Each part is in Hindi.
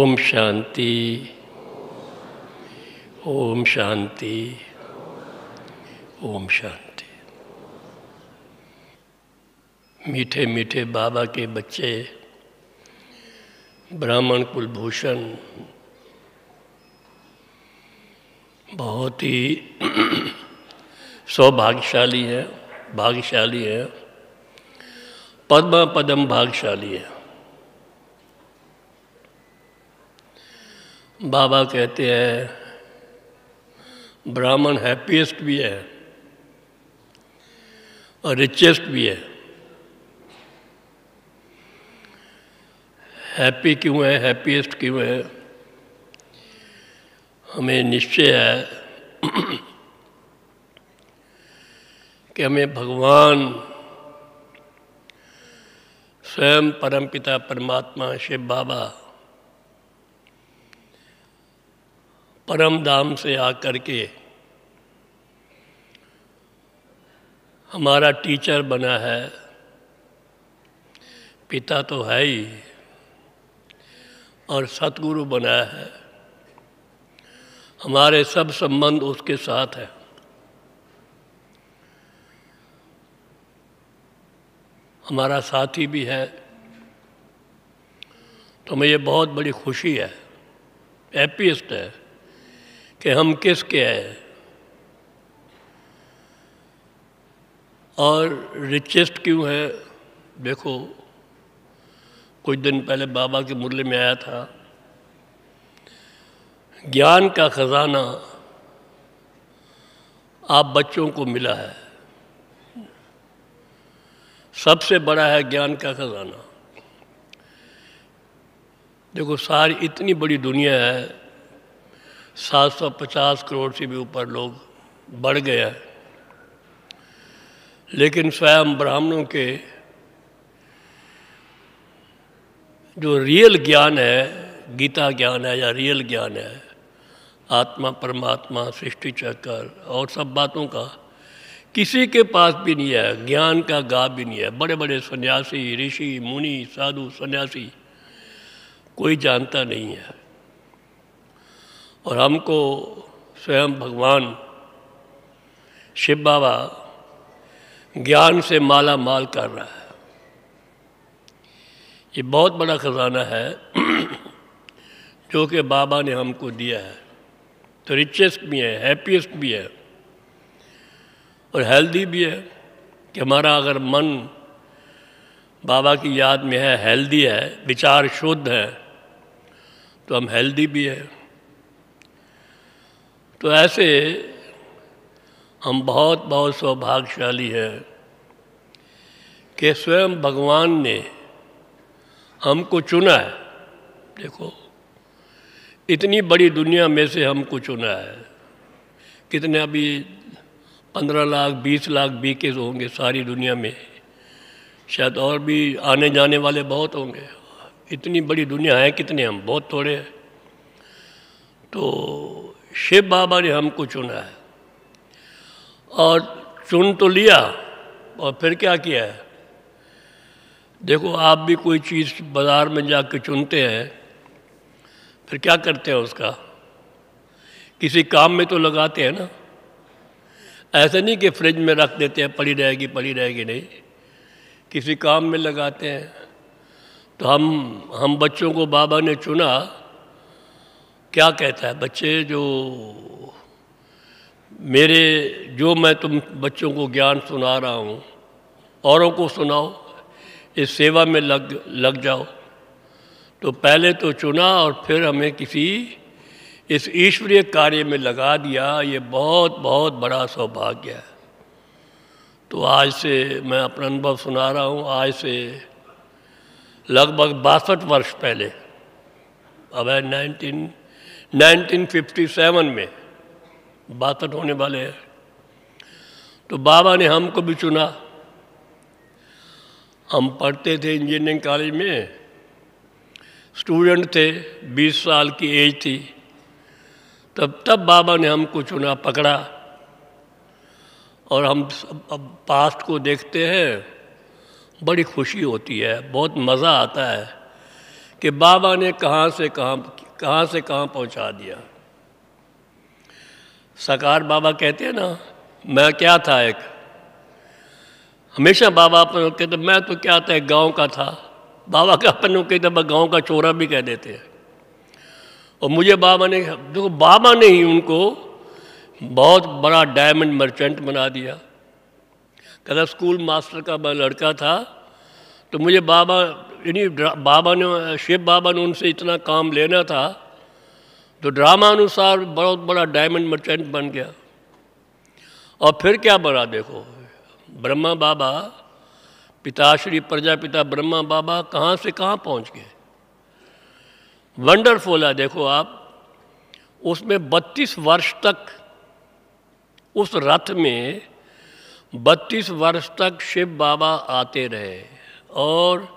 ओम शांति, ओम शांति, ओम शांति। मीठे मीठे बाबा के बच्चे, ब्राह्मण कुलभूषण, बहुत ही सौभाग्यशाली है, भाग्यशाली है, पद्म भाग्यशाली है। बाबा कहते हैं ब्राह्मण हैप्पीएस्ट भी है और रिचेस्ट भी है। हैप्पी क्यों है, हैप्पीएस्ट क्यों है? हमें निश्चय है कि हमें भगवान स्वयं परमपिता परमात्मा शिव बाबा परम धाम से आकर के हमारा टीचर बना है। पिता तो है ही और सतगुरु बनाया है। हमारे सब संबंध उसके साथ है। हमारा साथी भी है। तो हमें ये बहुत बड़ी खुशी है, हैप्पीएस्ट है कि हम किसके हैं। और रिचेस्ट क्यों है? देखो, कुछ दिन पहले बाबा के मुरली में आया था, ज्ञान का खजाना आप बच्चों को मिला है। सबसे बड़ा है ज्ञान का खजाना। देखो, सारी इतनी बड़ी दुनिया है, 750 करोड़ से भी ऊपर लोग बढ़ गए हैं, लेकिन स्वयं ब्राह्मणों के जो रियल ज्ञान है, गीता ज्ञान है या रियल ज्ञान है, आत्मा परमात्मा सृष्टि चक्र और सब बातों का किसी के पास भी नहीं है। ज्ञान का गाव भी नहीं है। बड़े बड़े सन्यासी, ऋषि, मुनि, साधु, सन्यासी कोई जानता नहीं है। और हमको स्वयं भगवान शिव बाबा ज्ञान से माला माल कर रहा है। ये बहुत बड़ा खजाना है जो कि बाबा ने हमको दिया है। तो रिचेस्ट भी है, हैप्पीएस्ट भी है और हेल्दी भी है कि हमारा अगर मन बाबा की याद में है, हेल्दी है, विचार शुद्ध है, तो हम हेल्दी भी है। तो ऐसे हम बहुत बहुत सौभाग्यशाली हैं कि स्वयं भगवान ने हमको चुना है। देखो, इतनी बड़ी दुनिया में से हमको चुना है। कितने अभी 15 लाख 20 लाख बीके होंगे सारी दुनिया में, शायद और भी आने जाने वाले बहुत होंगे। इतनी बड़ी दुनिया है, कितने हम, बहुत थोड़े हैं। तो शिव बाबा ने हमको चुना है और चुन तो लिया, और फिर क्या किया है? देखो, आप भी कोई चीज़ बाज़ार में जाकर चुनते हैं, फिर क्या करते हैं उसका? किसी काम में तो लगाते हैं ना। ऐसा नहीं कि फ्रिज में रख देते हैं, पड़ी रहेगी, नहीं, किसी काम में लगाते हैं। तो हम बच्चों को बाबा ने चुना। क्या कहता है? बच्चे, जो मैं तुम बच्चों को ज्ञान सुना रहा हूँ, औरों को सुनाओ, इस सेवा में लग जाओ। तो पहले तो चुना और फिर हमें किसी इस ईश्वरीय कार्य में लगा दिया। ये बहुत बहुत बड़ा सौभाग्य है। तो आज से मैं अपना अनुभव सुना रहा हूँ। आज से लगभग 62 वर्ष पहले, अब है 1957 में 62 होने वाले हैं। तो बाबा ने हमको भी चुना। हम पढ़ते थे इंजीनियरिंग कॉलेज में, स्टूडेंट थे, 20 साल की एज थी। तब बाबा ने हमको चुना, पकड़ा। और हम अब पास्ट को देखते हैं, बड़ी खुशी होती है, बहुत मज़ा आता है कि बाबा ने कहाँ से कहाँ पहुँचा दिया। साकार बाबा कहते हैं ना, मैं क्या था एक, हमेशा बाबा अपन कहते मैं तो क्या था, एक गाँव का था। बाबा का अपन कहते गाँव का चोरा भी कह देते हैं। और मुझे बाबा ने, देखो बाबा ने ही उनको बहुत बड़ा डायमंड मर्चेंट बना दिया। कहता स्कूल मास्टर का मैं लड़का था, तो मुझे शिव बाबा ने उनसे इतना काम लेना था, तो ड्रामा अनुसार बहुत बड़ा डायमंड मर्चेंट बन गया। और फिर क्या बना, देखो ब्रह्मा बाबा, पिताश्री प्रजापिता ब्रह्मा बाबा कहाँ से कहाँ पहुँच गए। वंडरफुल है। देखो आप, उसमें 32 वर्ष तक, उस रथ में 32 वर्ष तक शिव बाबा आते रहे और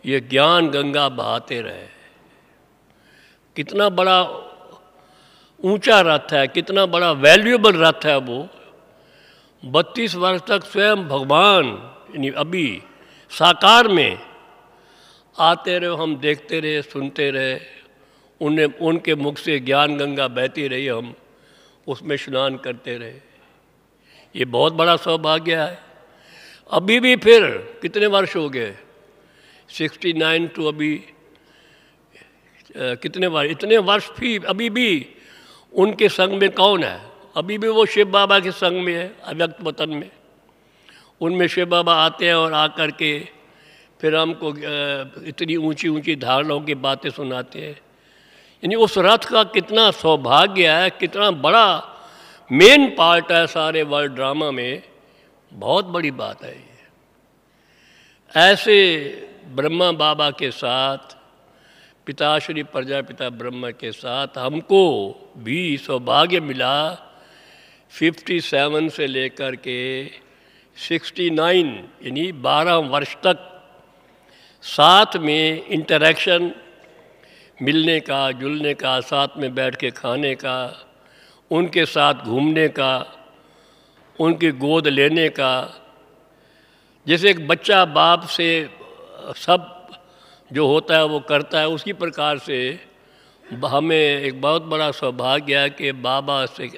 ये ज्ञान गंगा बहाते रहे। कितना बड़ा ऊंचा रथ है, कितना बड़ा वैल्यूएबल रथ है वो। 32 वर्ष तक स्वयं भगवान अभी साकार में आते रहे, हम देखते रहे, सुनते रहे, उनके मुख से ज्ञान गंगा बहती रही, हम उसमें स्नान करते रहे। ये बहुत बड़ा सौभाग्य है। अभी भी फिर कितने वर्ष हो गए, 69 टू अभी कितने वर्ष, इतने वर्ष भी अभी भी उनके संग में कौन है? अभी भी वो शिव बाबा के संग में है, अव्यक्त वतन में। उनमें शिव बाबा आते हैं और आकर के फिर हमको इतनी ऊंची ऊंची धारणाओं की बातें सुनाते हैं। यानी उस रथ का कितना सौभाग्य है, कितना बड़ा मेन पार्ट है सारे वर्ल्ड ड्रामा में, बहुत बड़ी बात है ये। ऐसे ब्रह्मा बाबा के साथ, पिताश्री प्रजापिता ब्रह्मा के साथ हमको भी सौभाग्य मिला 57 से लेकर के 69 यानी 12 वर्ष तक साथ में इंटरेक्शन, मिलने का, जुलने का, साथ में बैठ के खाने का, उनके साथ घूमने का, उनकी गोद लेने का। जैसे एक बच्चा बाप से सब जो होता है वो करता है, उसी प्रकार से हमें एक बहुत बड़ा सौभाग्य है कि बाबा से,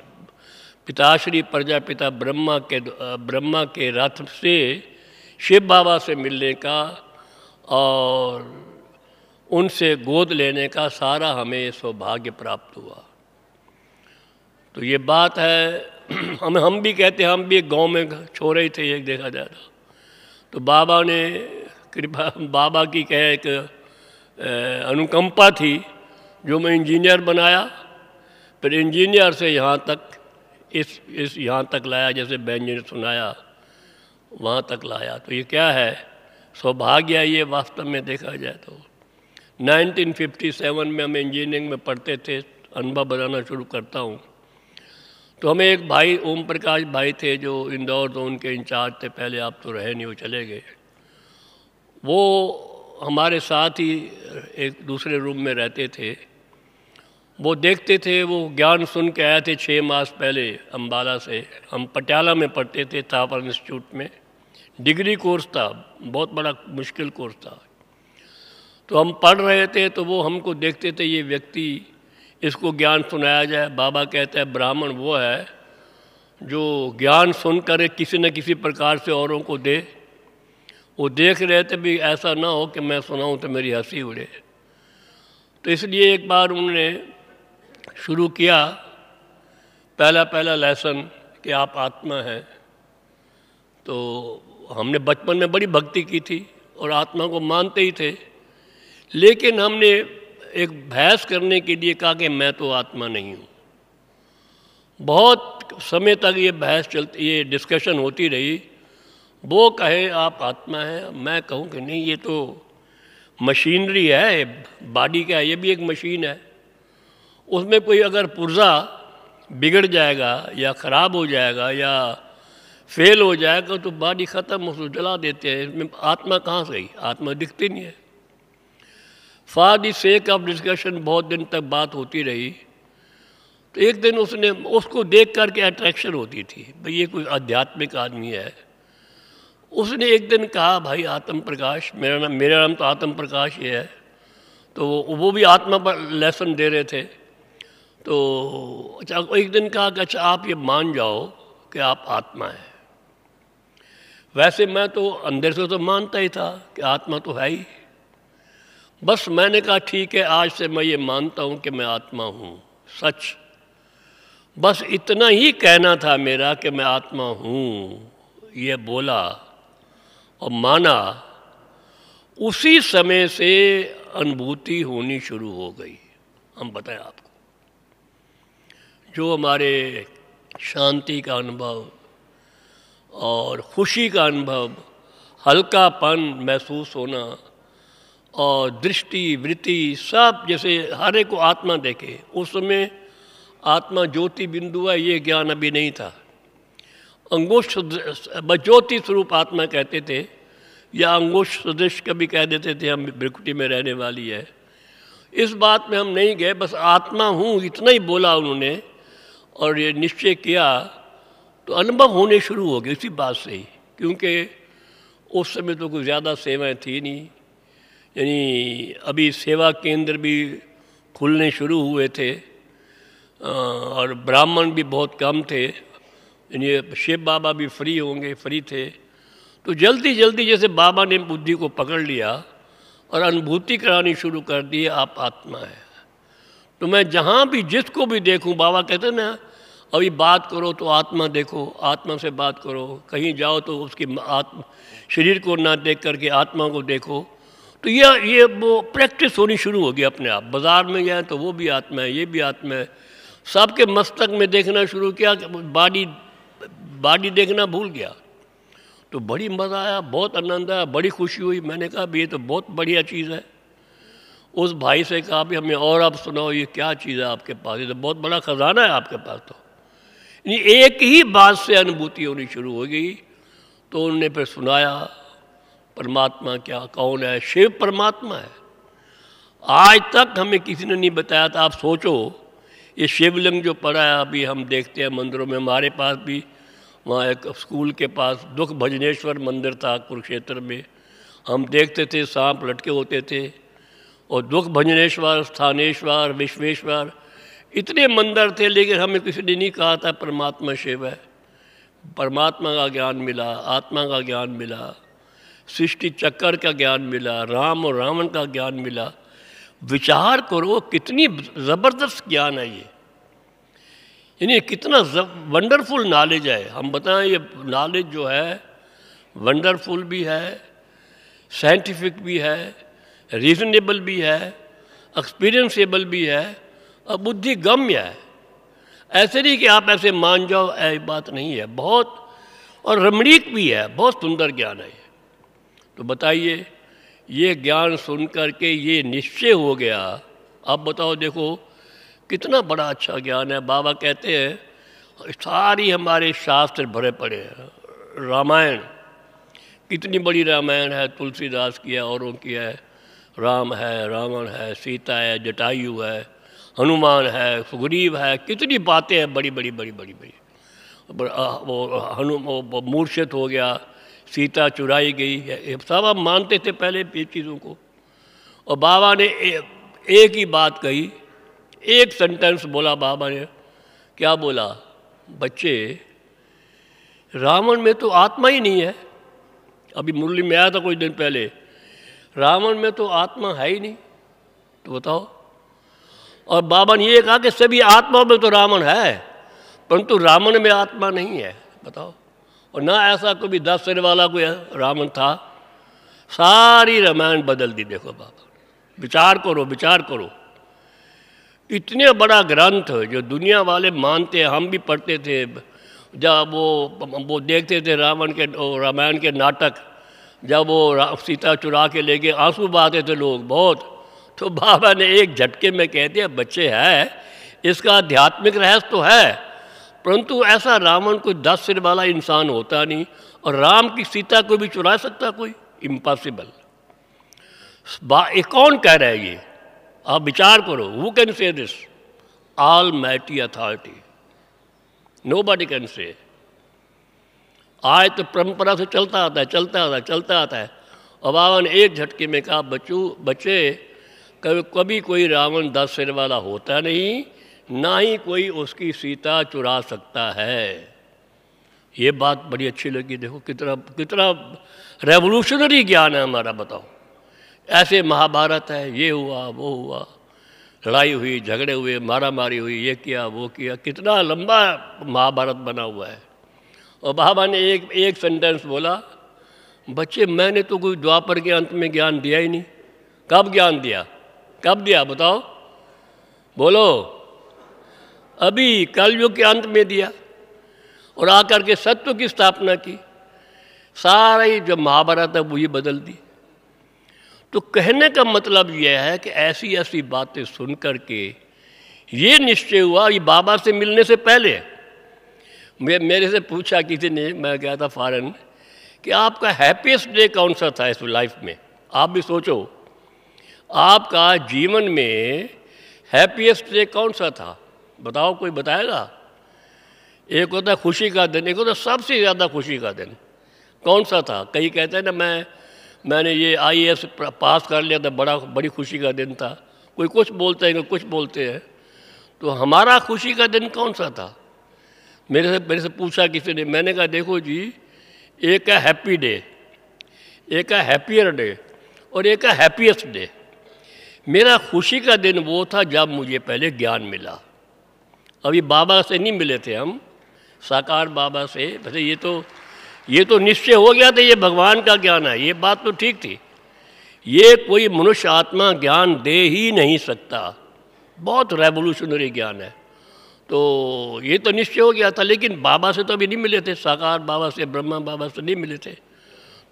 पिताश्री प्रजापिता ब्रह्मा के रथ से शिव बाबा से मिलने का और उनसे गोद लेने का सारा हमें सौभाग्य प्राप्त हुआ। तो ये बात है। हम भी कहते हैं, हम भी एक गांव में छोरे ही थे एक, देखा जाए तो बाबा ने कृपा, बाबा की कहे एक अनुकंपा थी जो मैं इंजीनियर बनाया, फिर इंजीनियर से यहाँ तक इस यहाँ तक लाया, जैसे बहन जी ने सुनाया वहाँ तक लाया। तो ये क्या है, सौभाग्य है ये वास्तव में देखा जाए तो। 1957 में हम इंजीनियरिंग में पढ़ते थे, अनुभव बताना शुरू करता हूँ। तो हमें एक भाई ओम प्रकाश भाई थे जो इंदौर जोन के इंचार्ज थे, पहले आप तो रहे नहीं, वो चले गए। वो हमारे साथ ही एक दूसरे रूम में रहते थे। वो देखते थे, वो ज्ञान सुन के आए थे 6 मास पहले अम्बाला से। हम पटियाला में पढ़ते थे थापर इंस्टीट्यूट में, डिग्री कोर्स था, बहुत बड़ा मुश्किल कोर्स था। तो हम पढ़ रहे थे तो वो हमको देखते थे, ये व्यक्ति, इसको ज्ञान सुनाया जाए। बाबा कहते हैं ब्राह्मण वो है जो ज्ञान सुनकर किसी न किसी प्रकार से औरों को दे। वो देख रहे थे भी ऐसा ना हो कि मैं सुनाऊं तो मेरी हंसी उड़े। तो इसलिए एक बार उन्होंने शुरू किया पहला लेसन कि आप आत्मा हैं। तो हमने बचपन में बड़ी भक्ति की थी और आत्मा को मानते ही थे, लेकिन हमने एक बहस करने के लिए कहा कि मैं तो आत्मा नहीं हूँ। बहुत समय तक ये बहस चलती, ये डिस्कशन होती रही। वो कहे आप आत्मा हैं, मैं कहूँ कि नहीं, ये तो मशीनरी है, बॉडी का है, ये भी एक मशीन है। उसमें कोई अगर पुर्जा बिगड़ जाएगा या ख़राब हो जाएगा या फेल हो जाएगा तो बॉडी ख़त्म, उसको जला देते हैं। इसमें आत्मा कहाँ से गई? आत्मा दिखती नहीं है। For the sake of discussion बहुत दिन तक बात होती रही। तो एक दिन उसको देख करके अट्रैक्शन होती थी, भाई ये कोई आध्यात्मिक आदमी है। उसने एक दिन कहा, भाई आत्म प्रकाश, मेरा नाम तो आत्म प्रकाश ही है, तो वो भी आत्मा पर लेसन दे रहे थे। तो अच्छा एक दिन कहा कि अच्छा आप ये मान जाओ कि आप आत्मा है। वैसे मैं तो अंदर से तो मानता ही था कि आत्मा तो है ही। बस मैंने कहा ठीक है, आज से मैं ये मानता हूँ कि मैं आत्मा हूँ, सच। बस इतना ही कहना था मेरा कि मैं आत्मा हूँ, ये बोला और माना। उसी समय से अनुभूति होनी शुरू हो गई। हम बताएं आपको, जो हमारे शांति का अनुभव और खुशी का अनुभव, हल्कापन महसूस होना और दृष्टि वृत्ति सब, जैसे हर एक को आत्मा देखे। उस समय आत्मा ज्योति बिंदु है, ये ज्ञान अभी नहीं था। अंगुष्ठ ज्योति स्वरूप आत्मा कहते थे, या अंगुष्ठ सदृश कभी कह देते थे हम, भृकुटी में रहने वाली है। इस बात में हम नहीं गए, बस आत्मा हूँ इतना ही बोला उन्होंने और ये निश्चय किया। तो अनुभव होने शुरू हो गए इसी बात से ही, क्योंकि उस समय तो कुछ ज़्यादा सेवाएं थी नहीं। यानी अभी सेवा केंद्र भी खुलने शुरू हुए थे और ब्राह्मण भी बहुत कम थे। यानी शिव बाबा भी फ्री होंगे, फ्री थे। तो जल्दी जल्दी जैसे बाबा ने बुद्धि को पकड़ लिया और अनुभूति करानी शुरू कर दी, आप आत्मा है। तो मैं जहाँ भी जिसको भी देखूँ, बाबा कहते ना अभी बात करो तो आत्मा देखो, आत्मा से बात करो। कहीं जाओ तो उसकी शरीर को ना देख करके आत्मा को देखो। तो ये वो प्रैक्टिस होनी शुरू होगी अपने आप। बाज़ार में जाए तो वो भी आत्मा है, ये भी आत्मा है। सबके मस्तक में देखना शुरू किया, बॉडी देखना भूल गया। तो बड़ी मज़ा आया, बहुत आनंद आया, बड़ी खुशी हुई। मैंने कहा ये तो बहुत बढ़िया चीज़ है। उस भाई से कहा भी हमें और आप सुनाओ, ये क्या चीज़ है आपके पास, ये तो बहुत बड़ा खजाना है आपके पास। तो एक ही बात से अनुभूति होनी शुरू हो गई। तो उन्होंने फिर सुनाया परमात्मा क्या, कौन है। शिव परमात्मा है। आज तक हमें किसी ने नहीं बताया था। आप सोचो, ये शिवलिंग जो पड़ा है अभी हम देखते हैं मंदिरों में, हमारे पास भी वहाँ एक स्कूल के पास दुख भजनेश्वर मंदिर था कुरुक्षेत्र में। हम देखते थे सांप लटके होते थे, और दुख भजनेश्वर, स्थानेश्वर, विश्वेश्वर, इतने मंदिर थे। लेकिन हमें किसी ने नहीं कहा था परमात्मा शिव है। परमात्मा का ज्ञान मिला, आत्मा का ज्ञान मिला, सृष्टि चक्कर का ज्ञान मिला, राम और रावण का ज्ञान मिला। विचार करो कितनी ज़बरदस्त ज्ञान है ये, यानी कितना वंडरफुल नॉलेज है। हम बताएं ये नॉलेज जो है वंडरफुल भी है, साइंटिफिक भी है, रीजनेबल भी है, एक्सपीरियंसेबल भी है और बुद्धि गम्य है। ऐसे नहीं कि आप ऐसे मान जाओ, ऐसी बात नहीं है। बहुत और रमणीक भी है, बहुत सुंदर ज्ञान है ये। तो बताइए, ये ज्ञान सुन करके ये निश्चय हो गया। अब बताओ, देखो कितना बड़ा अच्छा ज्ञान है। बाबा कहते हैं सारी हमारे शास्त्र भरे पड़े हैं। रामायण, कितनी बड़ी रामायण है, तुलसीदास की है, औरों की है। राम है, रावण है, सीता है, जटायु है, हनुमान है, सुग्रीव है, कितनी बातें हैं बड़ी बड़ी बड़ी बड़ी बड़ी। वो मूर्छित हो गया, सीता चुराई गई है, सब हम मानते थे पहले ये चीज़ों को। और बाबा ने एक ही बात कही, एक सेंटेंस बोला बाबा ने। क्या बोला? बच्चे, रावण में तो आत्मा ही नहीं है। अभी मुरली में आया था कुछ दिन पहले, रावण में तो आत्मा है ही नहीं। तो बताओ। और बाबा ने ये कहा कि सभी आत्माओं में तो रावण है, परंतु रावण में आत्मा नहीं है। बताओ। और ना ऐसा कोई 10 सिर वाला कोई रावण था। सारी रामायण बदल दी। देखो बाबा, विचार करो, विचार करो। इतने बड़ा ग्रंथ जो दुनिया वाले मानते हैं, हम भी पढ़ते थे जब वो देखते थे रावण के रामायण के नाटक, जब वो सीता चुरा के लेके आंसू बहाते थे लोग बहुत। तो बाबा ने एक झटके में कह दिया, बच्चे है, इसका आध्यात्मिक रहस्य तो है, परंतु ऐसा रावण कोई 10 सिर वाला इंसान होता नहीं, और राम की सीता को भी चुरा सकता कोई? इम्पॉसिबल। कौन कह रहा है ये? आप विचार करो। Who can say this? Almighty authority. Nobody can say. आज तो परंपरा से चलता आता है, चलता आता है, चलता आता है। और बाबा ने एक झटके में कहा, बच्चे, कभी कोई रावण 10 सिर वाला होता नहीं, ना ही कोई उसकी सीता चुरा सकता है। ये बात बड़ी अच्छी लगी। देखो कितना कितना रेवोल्यूशनरी ज्ञान है हमारा, बताओ। ऐसे महाभारत है, ये हुआ वो हुआ, लड़ाई हुई, झगड़े हुए, मारा मारी हुई, ये किया वो किया, कितना लंबा महाभारत बना हुआ है। और बाबा ने एक सेंटेंस बोला, बच्चे मैंने तो कोई द्वापर के अंत में ज्ञान दिया ही नहीं। कब ज्ञान दिया? कब दिया बताओ, बोलो? अभी कलयुग के अंत में दिया, और आकर के सत्य की स्थापना की। सारा ही जो महाभारत है वो ही बदल दी। तो कहने का मतलब यह है कि ऐसी ऐसी बातें सुन करके ये निश्चय हुआ। ये बाबा से मिलने से पहले मेरे से पूछा किसी ने, मैं गया था फॉरेन, कि आपका हैप्पीएस्ट डे कौन सा था इस लाइफ में? आप भी सोचो, आपका जीवन में हैप्पीएस्ट डे कौन सा था? बताओ, कोई बताएगा? एक होता खुशी का दिन, एक होता सबसे ज़्यादा खुशी का दिन। कौन सा था? कई कहते हैं ना, मैंने ये IAS पास कर लिया था, बड़ी खुशी का दिन था। कोई कुछ बोलते हैं, कोई कुछ बोलते हैं। तो हमारा खुशी का दिन कौन सा था? मेरे से पूछा किसी ने, मैंने कहा देखो जी, एक है हैप्पी डे, एक है हैप्पियर डे, और एक है हैप्पीएस्ट डे। मेरा खुशी का दिन वो था जब मुझे पहले ज्ञान मिला। अभी बाबा से नहीं मिले थे हम, साकार बाबा से। वैसे ये तो निश्चय हो गया था, ये भगवान का ज्ञान है, ये बात तो ठीक थी। ये कोई मनुष्य आत्मा ज्ञान दे ही नहीं सकता, बहुत रेवोल्यूशनरी ज्ञान है। तो ये तो निश्चय हो गया था, लेकिन बाबा से तो अभी नहीं मिले थे, साकार बाबा से, ब्रह्मा बाबा से नहीं मिले थे।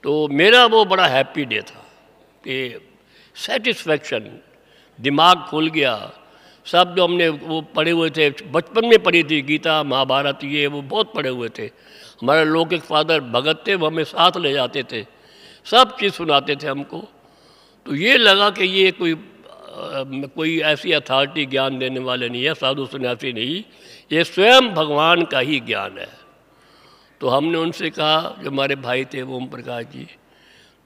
तो मेरा वो बड़ा हैप्पी डे था कि सेटिस्फैक्शन, दिमाग खुल गया। सब जो हमने वो पढ़े हुए थे, बचपन में पढ़ी थी गीता महाभारत, ये वो बहुत पढ़े हुए थे। हमारे लौकिक फादर भगत थे, वो हमें साथ ले जाते थे, सब चीज़ सुनाते थे हमको। तो ये लगा कि ये कोई ऐसी अथॉरिटी ज्ञान देने वाले नहीं है, साधु सन्यासी नहीं, ये स्वयं भगवान का ही ज्ञान है। तो हमने उनसे कहा, जो हमारे भाई थे ओम प्रकाश जी,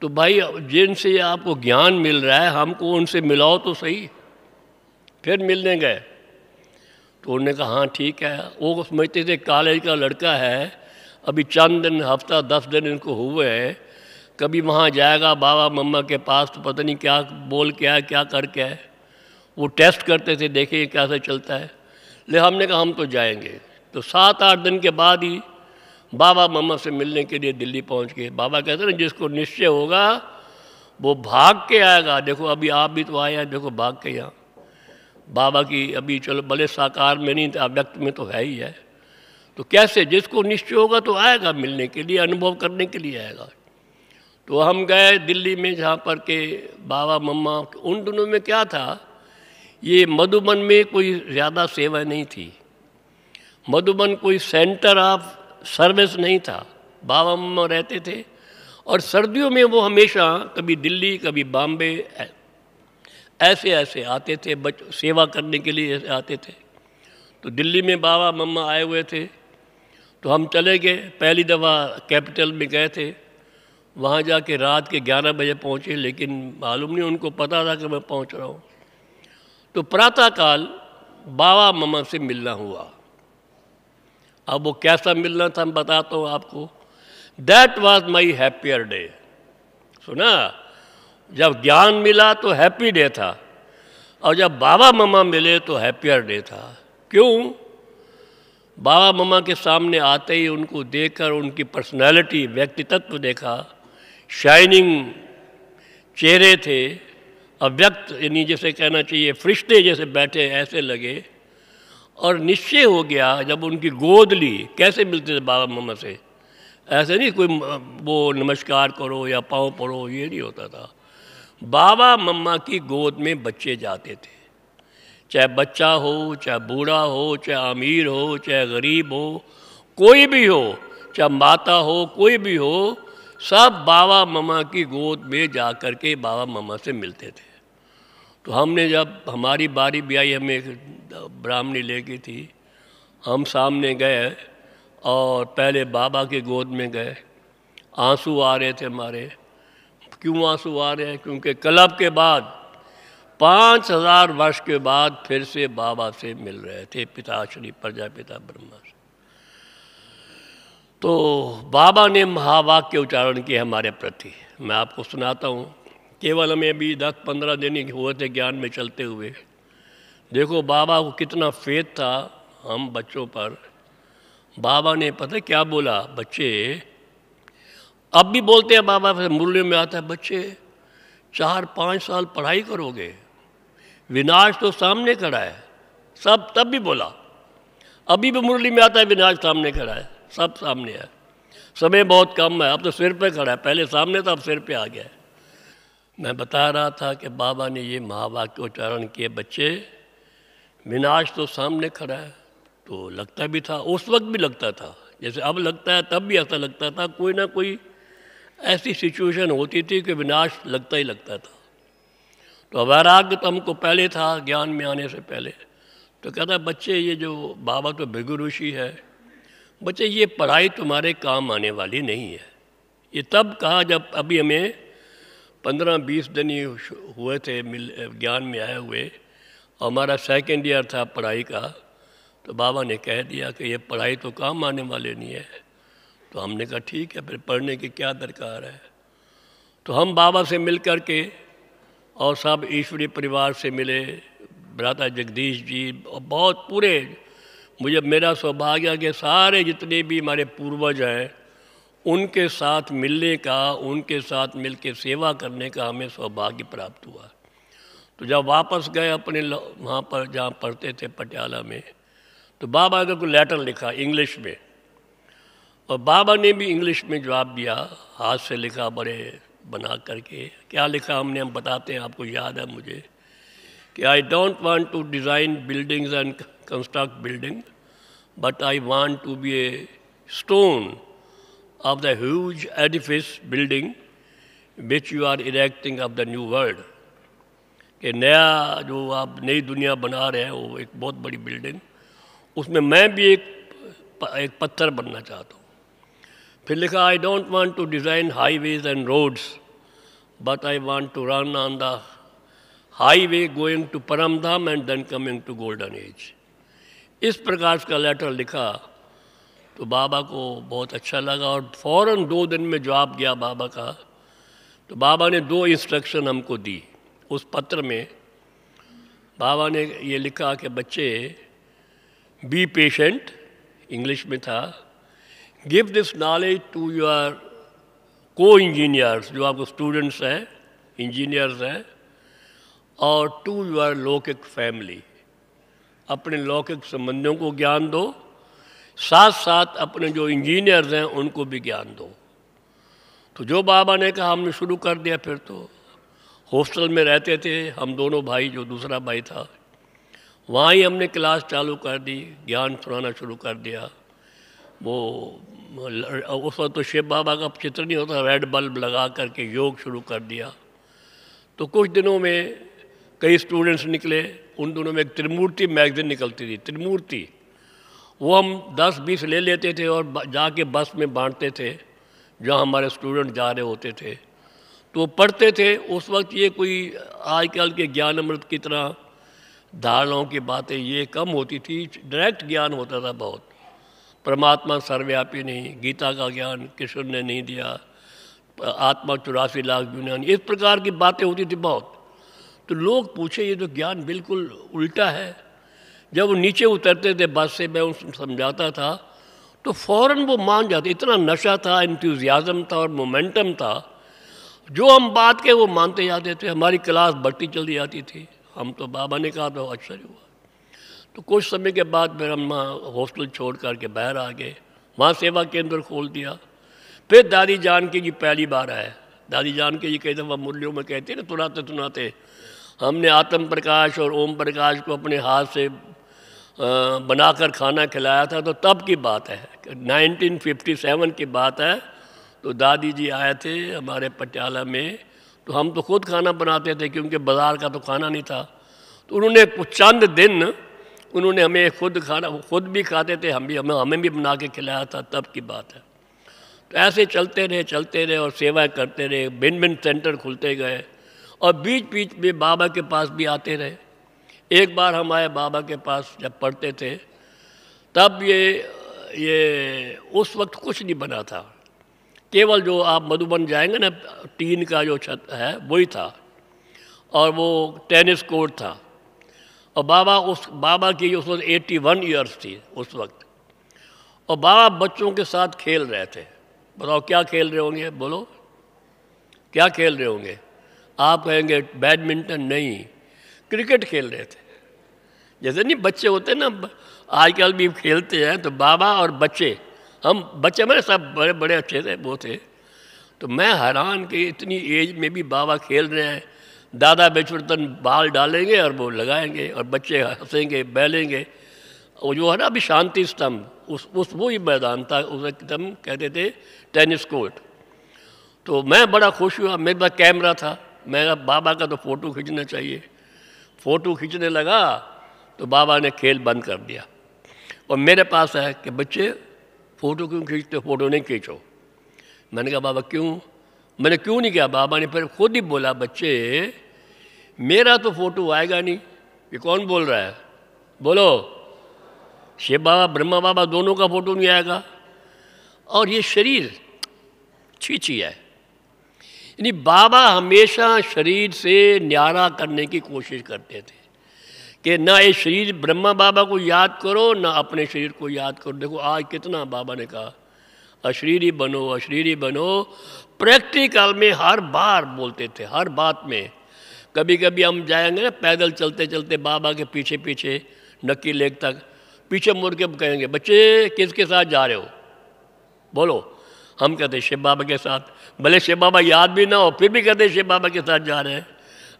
तो भाई जिनसे आपको ज्ञान मिल रहा है, हमको उनसे मिलाओ तो सही। फिर मिलने गए तो उन्होंने कहा हाँ ठीक है। वो समझते थे कॉलेज का लड़का है, अभी चंद दिन, हफ्ता 10 दिन इनको हुए हैं, कभी वहाँ जाएगा बाबा मम्मा के पास तो पता नहीं क्या बोल के आए, क्या करके आए। वो टेस्ट करते थे, देखें कैसे चलता है। ले हमने कहा हम तो जाएंगे। तो 7-8 दिन के बाद ही बाबा मम्मा से मिलने के लिए दिल्ली पहुँच गए। बाबा कहते हैं ना, जिसको निश्चय होगा वो भाग के आएगा। देखो अभी आप भी तो आए हैं, देखो भाग के यहाँ बाबा की, अभी चलो भले साकार में नहीं, अव्यक्त में तो है ही है। तो कैसे, जिसको निश्चय होगा तो आएगा मिलने के लिए, अनुभव करने के लिए आएगा। तो हम गए दिल्ली में, जहाँ पर के बाबा मम्मा, उन दिनों में क्या था, ये मधुबन में कोई ज़्यादा सेवा नहीं थी, मधुबन कोई सेंटर ऑफ सर्विस नहीं था। बाबा मम्मा रहते थे, और सर्दियों में वो हमेशा कभी दिल्ली कभी बॉम्बे ऐसे ऐसे आते थे, सेवा करने के लिए ऐसे आते थे। तो दिल्ली में बाबा मम्मा आए हुए थे, तो हम चले गए। पहली दफ़ा कैपिटल में गए थे, वहाँ जाके रात के 11 बजे पहुँचे, लेकिन मालूम नहीं उनको पता था कि मैं पहुँच रहा हूँ। तो प्रातःकाल बाबा मम्मा से मिलना हुआ। अब वो कैसा मिलना था मैं बताता हूँ आपको। That was my happier day. सुना, जब ज्ञान मिला तो हैप्पी डे था, और जब बाबा मम्मा मिले तो हैप्पियर डे था। क्यों? बाबा मम्मा के सामने आते ही उनको देखकर उनकी पर्सनैलिटी, व्यक्तित्व देखा, शाइनिंग चेहरे थे, अव्यक्त, यानी जैसे कहना चाहिए फरिश्ते जैसे बैठे ऐसे लगे। और निश्चय हो गया, जब उनकी गोद ली, कैसे मिलते थे बाबा मम्मा से, ऐसे नहीं कोई वो नमस्कार करो या पाँव पड़ो, ये नहीं होता था। बाबा मम्मा की गोद में बच्चे जाते थे, चाहे बच्चा हो, चाहे बूढ़ा हो, चाहे अमीर हो, चाहे गरीब हो, कोई भी हो, चाहे माता हो, कोई भी हो, सब बाबा मम्मा की गोद में जा कर के बाबा मम्मा से मिलते थे। तो हमने, जब हमारी बारी भी आई, हमें एक ब्राह्मणी ले गई थी, हम सामने गए और पहले बाबा की गोद में गए। आंसू आ रहे थे हमारे। क्यों आंसू आ रहे हैं? क्योंकि क्लब के बाद 5000 वर्ष के बाद फिर से बाबा से मिल रहे थे, पिताश्री प्रजापिता ब्रह्मा से। तो बाबा ने महावाक्य उच्चारण किए हमारे प्रति। मैं आपको सुनाता हूँ, केवल हमें अभी 10-15 दिन ही हुए थे ज्ञान में चलते हुए। देखो बाबा को कितना फेथ था हम बच्चों पर। बाबा ने पता क्या बोला, बच्चे अब भी बोलते हैं, बाबा से मुरली में आता है, बच्चे 4-5 साल पढ़ाई करोगे, विनाश तो सामने खड़ा है। सब तब भी बोला, अभी भी मुरली में आता है, विनाश सामने खड़ा है, सब सामने है, समय बहुत कम है, अब तो सिर पे खड़ा है, पहले सामने था अब सिर पे आ गया है। मैं बता रहा था कि बाबा ने ये महावाक्य उच्चारण किए, बच्चे विनाश तो सामने खड़ा है। तो लगता भी था, उस वक्त भी लगता था, जैसे अब लगता है तब भी ऐसा लगता था, कोई ना कोई ऐसी सिचुएशन होती थी कि विनाश लगता ही लगता था। तो वैराग्य तो हमको पहले था ज्ञान में आने से पहले। तो कहता बच्चे ये जो बाबा तो भृगु ऋषि है, बच्चे ये पढ़ाई तुम्हारे काम आने वाली नहीं है। ये तब कहा जब अभी हमें 15-20 दिन ही हुए थे ज्ञान में आए हुए, और हमारा सेकेंड ईयर था पढ़ाई का। तो बाबा ने कह दिया कि ये पढ़ाई तो काम आने वाले नहीं है। तो हमने कहा ठीक है, फिर पढ़ने की क्या दरकार है। तो हम बाबा से मिल कर के और सब ईश्वरीय परिवार से मिले, भ्राता जगदीश जी और बहुत पूरे, मुझे मेरा सौभाग्य है कि सारे जितने भी हमारे पूर्वज हैं उनके साथ मिलने का, उनके साथ मिल के सेवा करने का हमें सौभाग्य प्राप्त हुआ। तो जब वापस गए अपने वहाँ पर जहाँ पढ़ते थे पटियाला में, तो बाबा ने कोई लेटर लिखा इंग्लिश में, और बाबा ने भी इंग्लिश में जवाब दिया, हाथ से लिखा बड़े बना करके। क्या लिखा हमने, हम बताते हैं, आपको याद है मुझे, कि I don't want to design buildings and construct building, but I want to be a stone of the huge edifice building which you are erecting of the new world। कि नया जो आप नई दुनिया बना रहे हैं वो एक बहुत बड़ी बिल्डिंग, उसमें मैं भी एक पत्थर बनना चाहता हूँ। फिर लिखा I don't want to design highways and roads but I want to run on the highway going to Paramdham and then coming to golden age. इस प्रकार का लेटर लिखा। तो बाबा को बहुत अच्छा लगा और फ़ौरन 2 दिन में जवाब गया बाबा का। तो बाबा ने 2 इंस्ट्रक्शन हमको दी उस पत्र में। बाबा ने ये लिखा कि बच्चे बी पेशेंट, इंग्लिश में था, give this knowledge to your को इंजीनियर्स, जो आपको स्टूडेंट्स हैं, इंजीनियर्स हैं, और टू योर लौकिक फैमिली, अपने लौकिक संबंधियों को ज्ञान दो, साथ साथ अपने जो इंजीनियर्स हैं उनको भी ज्ञान दो। तो जो बाबा ने कहा हमने शुरू कर दिया। फिर तो हॉस्टल में रहते थे हम दोनों भाई, जो दूसरा भाई था, वहाँ ही हमने क्लास चालू कर दी, ज्ञान सुनाना शुरू कर दिया। वो उस वक्त तो शिव बाबा का चित्र नहीं होता, रेड बल्ब लगा करके योग शुरू कर दिया। तो कुछ दिनों में कई स्टूडेंट्स निकले। उन दिनों में एक त्रिमूर्ति मैगजीन निकलती थी, त्रिमूर्ति, वो हम 10-20 ले लेते थे और जाके बस में बांटते थे जहाँ हमारे स्टूडेंट जा रहे होते थे। तो पढ़ते थे। उस वक्त ये कोई आजकल के ज्ञान अमृत की तरह धारणाओं की बातें ये कम होती थी, डायरेक्ट ज्ञान होता था बहुत। परमात्मा सर्वव्यापी नहीं, गीता का ज्ञान कृष्ण ने नहीं दिया, आत्मा 84 लाख दुनिया, इस प्रकार की बातें होती थी बहुत। तो लोग पूछे ये तो ज्ञान बिल्कुल उल्टा है। जब वो नीचे उतरते थे बस से, मैं उनको समझाता था तो फ़ौरन वो मान जाते। इतना नशा था, एंथुजियाज़म था और मोमेंटम था, जो हम बात के वो मानते जाते थे। हमारी क्लास बढ़ती चली जाती थी। हम तो बाबा ने कहा तो आश्चर्य हुआ। तो कुछ समय के बाद फिर हम हॉस्टल छोड़ करके बाहर आ गए, वहाँ सेवा केंद्र खोल दिया। फिर दादी जानकी जी पहली बार आए। दादी जानकी जी कई दफ़ा मुरलियों में कहते ना, सुनाते सुनाते हमने आत्म प्रकाश और ओम प्रकाश को अपने हाथ से बनाकर खाना खिलाया था। तो तब की बात है, 1957 की बात है। तो दादी जी आए थे हमारे पटियाला में। तो हम तो खुद खाना बनाते थे क्योंकि बाज़ार का तो खाना नहीं था। तो उन्होंने कुछ चंद दिन उन्होंने हमें खुद खाना, खुद भी खाते थे, हमें भी बना के खिलाया था। तब की बात है। तो ऐसे चलते रहे और सेवाएं करते रहे। भिन्न भिन्न सेंटर खुलते गए और बीच बीच में बाबा के पास भी आते रहे। एक बार हम आए बाबा के पास जब पढ़ते थे, तब ये उस वक्त कुछ नहीं बना था, केवल जो आप मधुबन जाएंगे ना, टीन का जो छत है वही था, और वो टेनिस कोर्ट था। और बाबा की उस वक्त 81 ईयर्स थी उस वक्त, और बाबा बच्चों के साथ खेल रहे थे। बताओ क्या खेल रहे होंगे, बोलो क्या खेल रहे होंगे? आप कहेंगे बैडमिंटन नहीं, क्रिकेट खेल रहे थे। जैसे नहीं बच्चे होते ना, आजकल भी खेलते हैं, तो बाबा और बच्चे, हम बच्चे मेरे सब बड़े बड़े अच्छे थे वो थे। तो मैं हैरान कि इतनी एज में भी बाबा खेल रहे हैं। दादा बेचवर्तन बाल डालेंगे और वो लगाएंगे, और बच्चे हंसेंगे बहलेंगे। वो जो है ना अभी शांति स्तंभ, उस वो ही मैदान था, उसे एकदम कहते थे टेनिस कोर्ट। तो मैं बड़ा खुश हुआ, मेरे पास कैमरा था, मैं कहा बाबा का तो फ़ोटो खींचना चाहिए। फ़ोटो खींचने लगा तो बाबा ने खेल बंद कर दिया, और मेरे पास है कि बच्चे फ़ोटो क्यों खींचते, फ़ोटो नहीं खींचो। मैंने कहा बाबा क्यों? मैंने क्यों नहीं किया, बाबा ने फिर खुद ही बोला, बच्चे मेरा तो फ़ोटो आएगा नहीं। ये कौन बोल रहा है, बोलो? शिव बाबा ब्रह्मा बाबा दोनों का फ़ोटो नहीं आएगा। और ये शरीर छी है। यानी बाबा हमेशा शरीर से न्यारा करने की कोशिश करते थे कि ना ये शरीर ब्रह्मा बाबा को याद करो, ना अपने शरीर को याद करो। देखो आज कितना बाबा ने कहा अशरीरी बनो, अशरीरी बनो। प्रैक्टिकल में हर बार बोलते थे, हर बात में। कभी कभी हम जाएंगे ना पैदल चलते चलते बाबा के पीछे पीछे नक्की लेक तक, पीछे मुड़ के कहेंगे बच्चे किसके साथ जा रहे हो, बोलो? हम कहते शिव बाबा के साथ। भले शिव बाबा याद भी ना हो, फिर भी कहते शिव बाबा के साथ जा रहे हैं।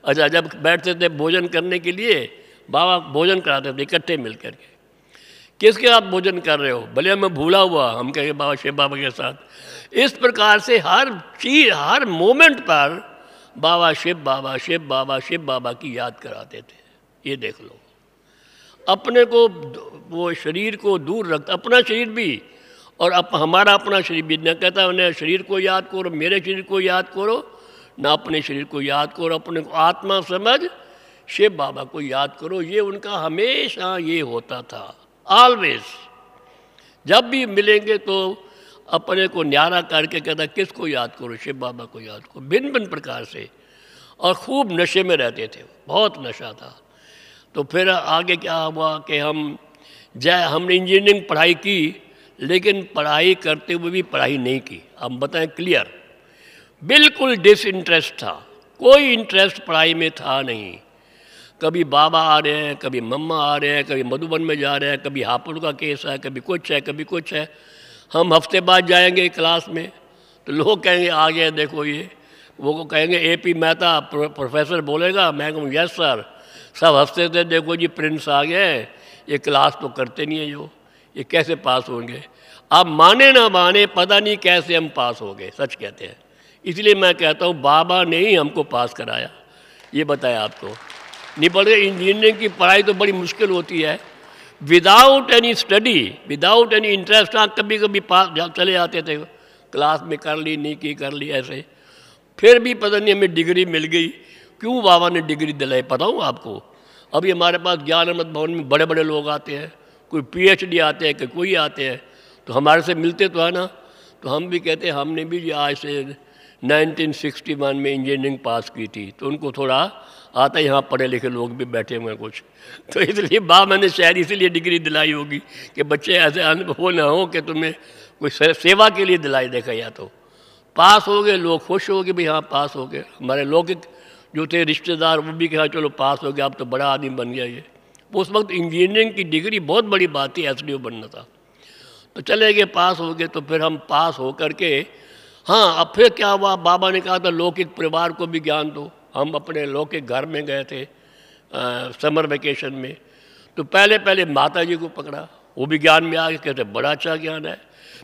अच्छा, जब बैठते थे भोजन करने के लिए, बाबा भोजन कराते थे इकट्ठे मिल करके। किसके साथ भोजन कर रहे हो? भले मैं भूला हुआ, हम कहेंगे बाबा शिव बाबा के साथ। इस प्रकार से हर चीज़, हर मोमेंट पर बाबा शिव बाबा शिव बाबा शिव बाबा की याद कराते थे। ये देख लो, अपने को वो शरीर को दूर रखता, अपना शरीर भी और हमारा अपना शरीर भी। न कहता उन्हें शरीर को याद करो, मेरे शरीर को याद करो, ना अपने शरीर को याद करो, अपने को आत्मा समझ शिव बाबा को याद करो। ये उनका हमेशा ये होता था, ऑलवेज। जब भी मिलेंगे तो अपने को न्यारा करके कहता किसको याद करो, शिव बाबा को याद करो, भिन्न भिन्न प्रकार से। और खूब नशे में रहते थे, बहुत नशा था। तो फिर आगे क्या हुआ कि हमने इंजीनियरिंग पढ़ाई की, लेकिन पढ़ाई करते हुए भी पढ़ाई नहीं की। हम बताएं क्लियर, बिल्कुल डिसइंटरेस्ट था, कोई इंटरेस्ट पढ़ाई में था नहीं। कभी बाबा आ रहे हैं, कभी मम्मा आ रहे हैं, कभी मधुबन में जा रहे हैं, कभी हापुड़ का केस है, कभी कुछ है, कभी कुछ है। हम हफ्ते बाद जाएंगे क्लास में तो लोग कहेंगे आ गए देखो ये, वो को कहेंगे AP मेहता प्रोफेसर बोलेगा, मैं कहूँ यस सर। सब हंसते थे, देखो जी प्रिंस आ गए, ये क्लास तो करते नहीं है, जो ये कैसे पास होंगे। आप माने ना माने, पता नहीं कैसे हम पास हो गए, सच कहते हैं। इसलिए मैं कहता हूँ बाबा ने ही हमको पास कराया, ये बताया आपको। नहीं पढ़े, इंजीनियरिंग की पढ़ाई तो बड़ी मुश्किल होती है, without any study, without any interest. हाँ कभी कभी पास चले जाते थे, क्लास में कर ली नहीं की, कर ली ऐसे। फिर भी पता नहीं हमें डिग्री मिल गई। क्यों बाबा ने डिग्री दिलाई बताऊँ आपको? अभी हमारे पास ज्ञान अमृत भवन में बड़े बड़े लोग आते हैं, कोई PhD आते हैं, कोई आते हैं, तो हमारे से मिलते तो है ना। तो हम भी कहते हैं हमने भी आज से 1961 में इंजीनियरिंग पास की थी, तो उनको थोड़ा आता, यहाँ पढ़े लिखे लोग भी बैठे हुए हैं कुछ, तो इसलिए मैंने शायद इसीलिए डिग्री दिलाई होगी कि बच्चे ऐसे अनुभव ना हो कि तुम्हें कोई सेवा के लिए दिलाई। देखा या तो पास हो गए, लोग खुश हो गए भाई हाँ पास हो गए। हमारे लौकिक जो थे रिश्तेदार वो भी कहा चलो पास हो गया, अब तो बड़ा आदमी बन गया ये। उस वक्त इंजीनियरिंग की डिग्री बहुत बड़ी बात थी, SDO बनना था। तो चले गए, पास हो गए। तो फिर हम पास हो करके, हाँ अब फिर क्या हुआ, बाबा ने कहा था लौकिक परिवार को भी ज्ञान दो। हम अपने लौकिक घर में गए थे समर वेकेशन में, तो पहले माता जी को पकड़ा, वो भी ज्ञान में आ गए, कहते बड़ा अच्छा ज्ञान है।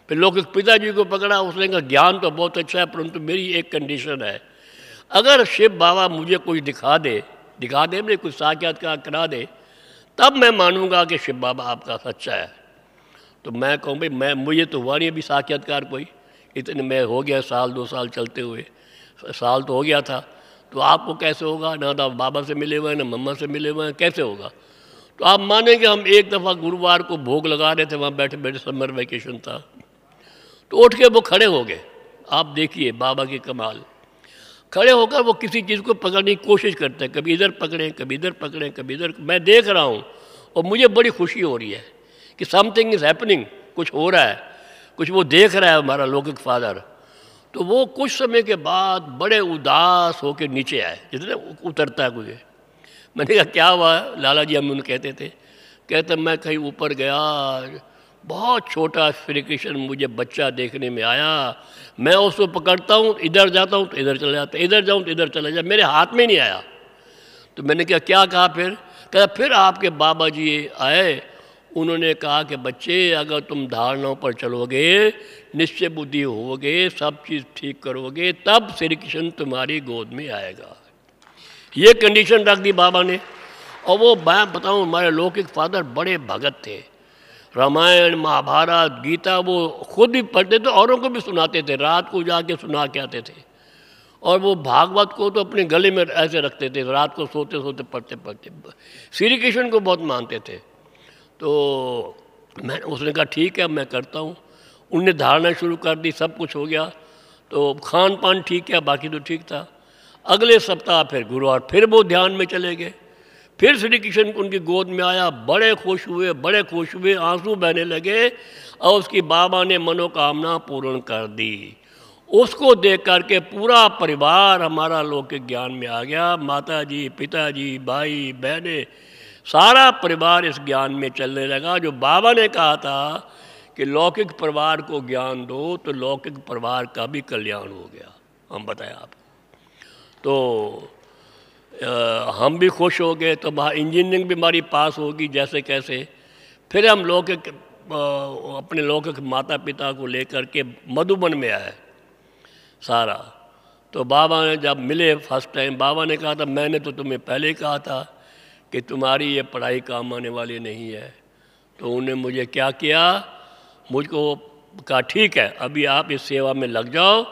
फिर लौकिक पिताजी को पकड़ा, उसने कहा ज्ञान तो बहुत अच्छा है, परंतु मेरी एक कंडीशन है, अगर शिव बाबा मुझे कुछ दिखा दे मुझे कुछ साक्षात्कार करा दे, तब मैं मानूंगा कि शिव बाबा आपका सच्चा है। तो मैं कहूँ भाई मुझे तो हुआ नहीं अभी साक्षात्कार कोई, इतने में हो गया 1-2 साल चलते हुए, साल तो हो गया था। तो आपको कैसे होगा? ना तो आप बाबा से मिले हुए हैं, ना मम्मा से मिले हुए हैं, कैसे होगा? तो आप मानेंगे हम एक दफ़ा गुरुवार को भोग लगा रहे थे, वहाँ बैठे बैठे, समर वेकेशन था, तो उठ के वो खड़े हो गए। आप देखिए बाबा की कमाल। खड़े होकर वो किसी चीज़ को पकड़ने की कोशिश करते हैं, कभी इधर पकड़ें, कभी इधर पकड़ें, कभी इधर। मैं देख रहा हूँ और मुझे बड़ी खुशी हो रही है कि समथिंग इज़ हैपनिंग, कुछ हो रहा है, कुछ वो देख रहा है हमारा लौकिक फादर। तो वो कुछ समय के बाद बड़े उदास होकर नीचे आए, जितने उतरता है कोई। मैंने कहा क्या हुआ? लाला जी हम उन्हें कहते थे, कहते मैं कहीं ऊपर गया, बहुत छोटा श्री कृष्ण मुझे बच्चा देखने में आया, मैं उसको पकड़ता हूँ, इधर जाता हूँ तो इधर चला जाता, इधर जाऊँ तो इधर चला जाता, मेरे हाथ में नहीं आया। तो मैंने क्या कहा फिर? कहा फिर आपके बाबा जी आए, उन्होंने कहा कि बच्चे अगर तुम धारणाओं पर चलोगे, निश्चय बुद्धि होगे, सब चीज़ ठीक करोगे, तब श्री कृष्ण तुम्हारी गोद में आएगा। ये कंडीशन रख दी बाबा ने। और वो मैं बताऊँ, हमारे लौकिक फादर बड़े भगत थे। रामायण, महाभारत, गीता वो खुद भी पढ़ते थे, औरों को भी सुनाते थे, रात को जाके सुना के आते थे। और वो भागवत को तो अपने गले में ऐसे रखते थे, रात को सोते सोते पढ़ते पढ़ते। श्री कृष्ण को बहुत मानते थे। तो उसने कहा ठीक है मैं करता हूँ। उनने धारणा शुरू कर दी, सब कुछ हो गया। तो खान पान ठीक है, बाकी तो ठीक था। अगले सप्ताह फिर गुरुवार फिर वो ध्यान में चले गए, फिर श्री कृष्ण उनकी गोद में आया, बड़े खुश हुए, आंसू बहने लगे, और उसकी बाबा ने मनोकामना पूर्ण कर दी। उसको देख करके पूरा परिवार हमारा लौकिक ज्ञान में आ गया। माता जी, पिताजी, भाई बहनें, सारा परिवार इस ज्ञान में चलने लगा। जो बाबा ने कहा था कि लौकिक परिवार को ज्ञान दो, तो लौकिक परिवार का भी कल्याण हो गया। हम बताएं आपको। तो हम भी खुश हो गए। तो इंजीनियरिंग भी हमारी पास होगी जैसे कैसे। फिर हम लौकिक अपने लौकिक माता पिता को लेकर के मधुबन में आए सारा। तो बाबा ने जब मिले फर्स्ट टाइम, बाबा ने कहा था मैंने तो तुम्हें पहले ही कहा था कि तुम्हारी ये पढ़ाई काम आने वाली नहीं है। तो उन्होंने मुझे क्या किया, मुझको कहा ठीक है अभी आप इस सेवा में लग जाओ,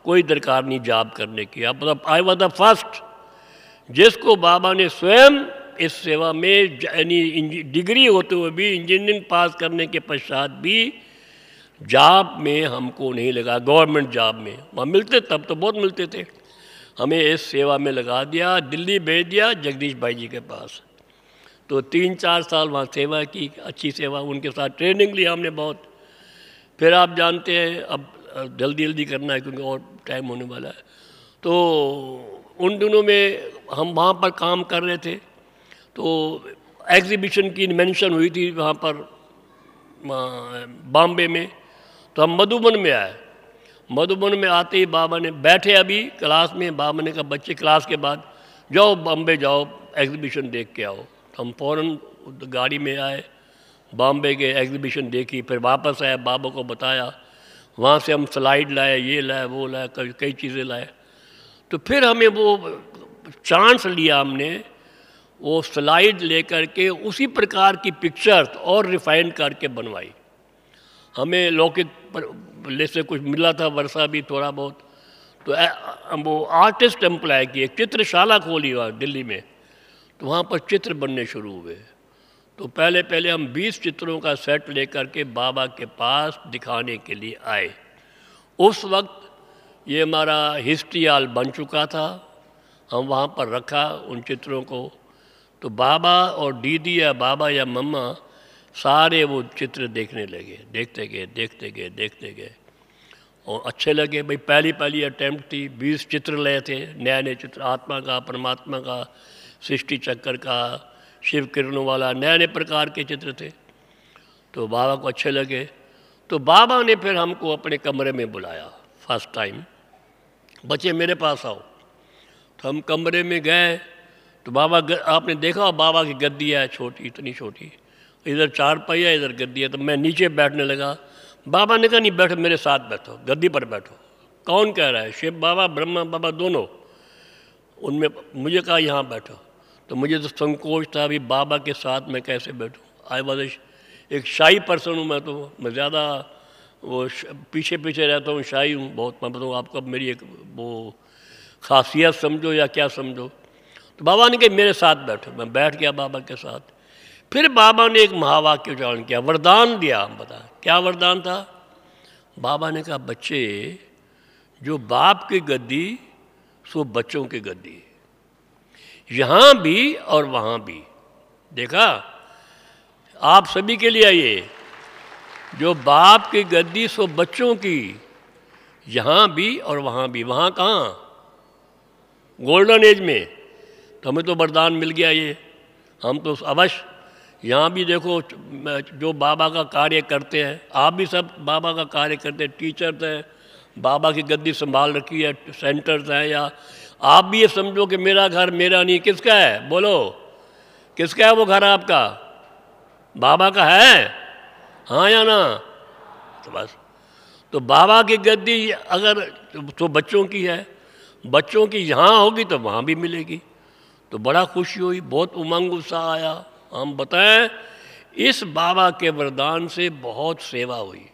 कोई दरकार नहीं जॉब करने की। अब आई वॉज द फर्स्ट जिसको बाबा ने स्वयं इस सेवा में यानी डिग्री होते हुए भी, इंजीनियरिंग पास करने के पश्चात भी जॉब में हमको नहीं लगा। गवर्नमेंट जॉब में वहाँ मिलते, तब तो बहुत मिलते थे, हमें इस सेवा में लगा दिया, दिल्ली भेज दिया जगदीश भाई जी के पास। तो 3-4 साल वहाँ सेवा की, अच्छी सेवा, उनके साथ ट्रेनिंग ली हमने बहुत। फिर आप जानते हैं अब जल्दी जल्दी करना है क्योंकि और टाइम होने वाला है। तो उन दिनों में हम वहाँ पर काम कर रहे थे। तो एग्जीबिशन की मेंशन हुई थी वहाँ पर बॉम्बे में। तो हम मधुबन में आए। मधुबन में आते ही बाबा ने बैठे अभी क्लास में, बाबा ने कहा बच्चे क्लास के बाद जाओ बॉम्बे जाओ, एग्जीबिशन देख के आओ। तो हम फ़ौरन गाड़ी में आए, बॉम्बे के एग्जीबिशन देखी, फिर वापस आए, बाबा को बताया। वहाँ से हम स्लाइड लाए, ये लाए वो लाए, कई चीज़ें लाए। तो फिर हमें वो चांस लिया हमने, वो स्लाइड लेकर के उसी प्रकार की पिक्चर्स और रिफाइन करके बनवाई। हमें लौकिक से कुछ मिला था, वर्षा भी थोड़ा बहुत। तो वो आर्टिस्ट एम्प्लॉय की एक चित्रशाला खोली वहाँ दिल्ली में। तो वहाँ पर चित्र बनने शुरू हुए। तो पहले पहले हम 20 चित्रों का सेट लेकर के बाबा के पास दिखाने के लिए आए। उस वक्त ये हमारा हिस्ट्री हॉल बन चुका था, हम वहाँ पर रखा उन चित्रों को। तो बाबा और दीदी या बाबा या मम्मा सारे वो चित्र देखने लगे, देखते गए और अच्छे लगे। भाई पहली पहली अटैम्प्ट थी, 20 चित्र लिए थे, नए नए चित्र, आत्मा का, परमात्मा का, सृष्टि चक्कर का, शिव किरणों वाला, नए नए प्रकार के चित्र थे। तो बाबा को अच्छे लगे। तो बाबा ने फिर हमको अपने कमरे में बुलाया फर्स्ट टाइम, बच्चे मेरे पास आओ। तो हम कमरे में गए। तो बाबा, आपने देखा बाबा की गद्दी है छोटी, इतनी छोटी, इधर चारपाई, इधर गद्दी है। तो मैं नीचे बैठने लगा। बाबा ने कहा नहीं बैठो, मेरे साथ बैठो, गद्दी पर बैठो। कौन कह रहा है? शिव बाबा, ब्रह्मा बाबा दोनों। उनमें मुझे कहा यहाँ बैठो। तो मुझे तो संकोच था, अभी बाबा के साथ मैं कैसे बैठूँ। आई वॉज एक शाही पर्सन हूँ मैं। तो मैं ज़्यादा वो पीछे रहता हूँ, शाही हूँ बहुत। मैं बताऊँ आपको, मेरी एक वो खासियत समझो या क्या समझो। तो बाबा ने कहा मेरे साथ बैठो। मैं बैठ गया बाबा के साथ। फिर बाबा ने एक महावाक्य उच्चारण किया, वरदान दिया। हम बता क्या वरदान था। बाबा ने कहा बच्चे, जो बाप की गद्दी सो बच्चों की गद्दी, यहाँ भी और वहाँ भी। देखा, आप सभी के लिए आइए, जो बाप की गद्दी सो बच्चों की, यहाँ भी और वहाँ भी। वहाँ कहाँ, गोल्डन एज में। तो हमें तो वरदान मिल गया ये, हम तो अवश्य यहाँ भी देखो जो बाबा का कार्य करते हैं, आप भी सब बाबा का कार्य करते हैं, टीचर्स हैं, बाबा की गद्दी संभाल रखी है, सेंटर्स हैं, या आप भी ये समझो कि मेरा घर मेरा नहीं, किसका है बोलो, किसका है वो घर आपका, बाबा का है, हाँ या ना। तो बस, तो बाबा की गद्दी अगर तो बच्चों की है, बच्चों की यहाँ होगी तो वहाँ भी मिलेगी। तो बड़ा खुशी हुई, बहुत उमंग उत्साह आया। हम बताएं, इस बाबा के वरदान से बहुत सेवा हुई,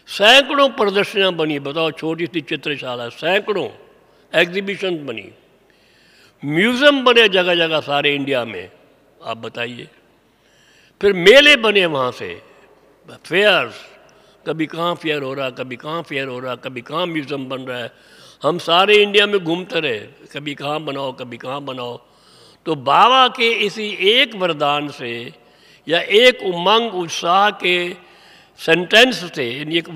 सैकड़ों प्रदर्शनियाँ बनी। बताओ, छोटी सी चित्रशाला, सैकड़ों एग्जीबिशन बनी, म्यूज़ियम बने जगह जगह सारे इंडिया में। आप बताइए, फिर मेले बने वहाँ से, फेयर्स, कभी कहाँ फेयर हो रहा, कभी कहाँ फेयर हो रहा, कभी कहाँ म्यूज़ियम बन रहा है। हम सारे इंडिया में घूमते रहे, कभी कहाँ बनाओ कभी कहाँ बनाओ। तो बाबा के इसी एक वरदान से या एक उमंग उत्साह के सेंटेंस से, एक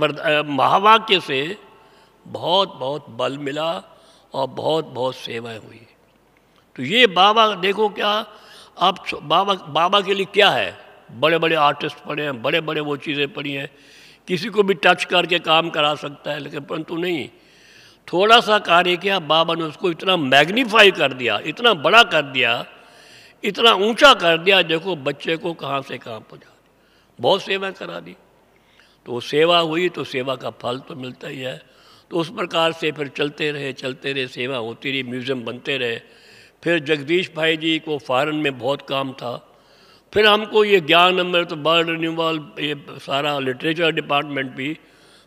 महावाक्य से बहुत बहुत बल मिला और बहुत बहुत सेवाएं हुई। तो ये बाबा देखो क्या, आप बाबा के लिए क्या है, बड़े बड़े आर्टिस्ट पढ़े हैं, बड़े बड़े वो चीज़ें पढ़ी हैं, किसी को भी टच करके काम करा सकता है, लेकिन परंतु नहीं, थोड़ा सा कार्य किया, बाबा ने उसको इतना मैग्नीफाई कर दिया, इतना बड़ा कर दिया, इतना ऊंचा कर दिया, देखो बच्चे को कहाँ से कहाँ पहुँचा, बहुत सेवा करा दी। तो सेवा हुई तो सेवा का फल तो मिलता ही है। तो उस प्रकार से फिर चलते रहे, सेवा होती रही, म्यूज़ियम बनते रहे। फिर जगदीश भाई जी को फॉरेन में बहुत काम था, फिर हमको ये ज्ञान अमृत, वर्ल्ड रिन्यूअल, ये सारा लिटरेचर डिपार्टमेंट भी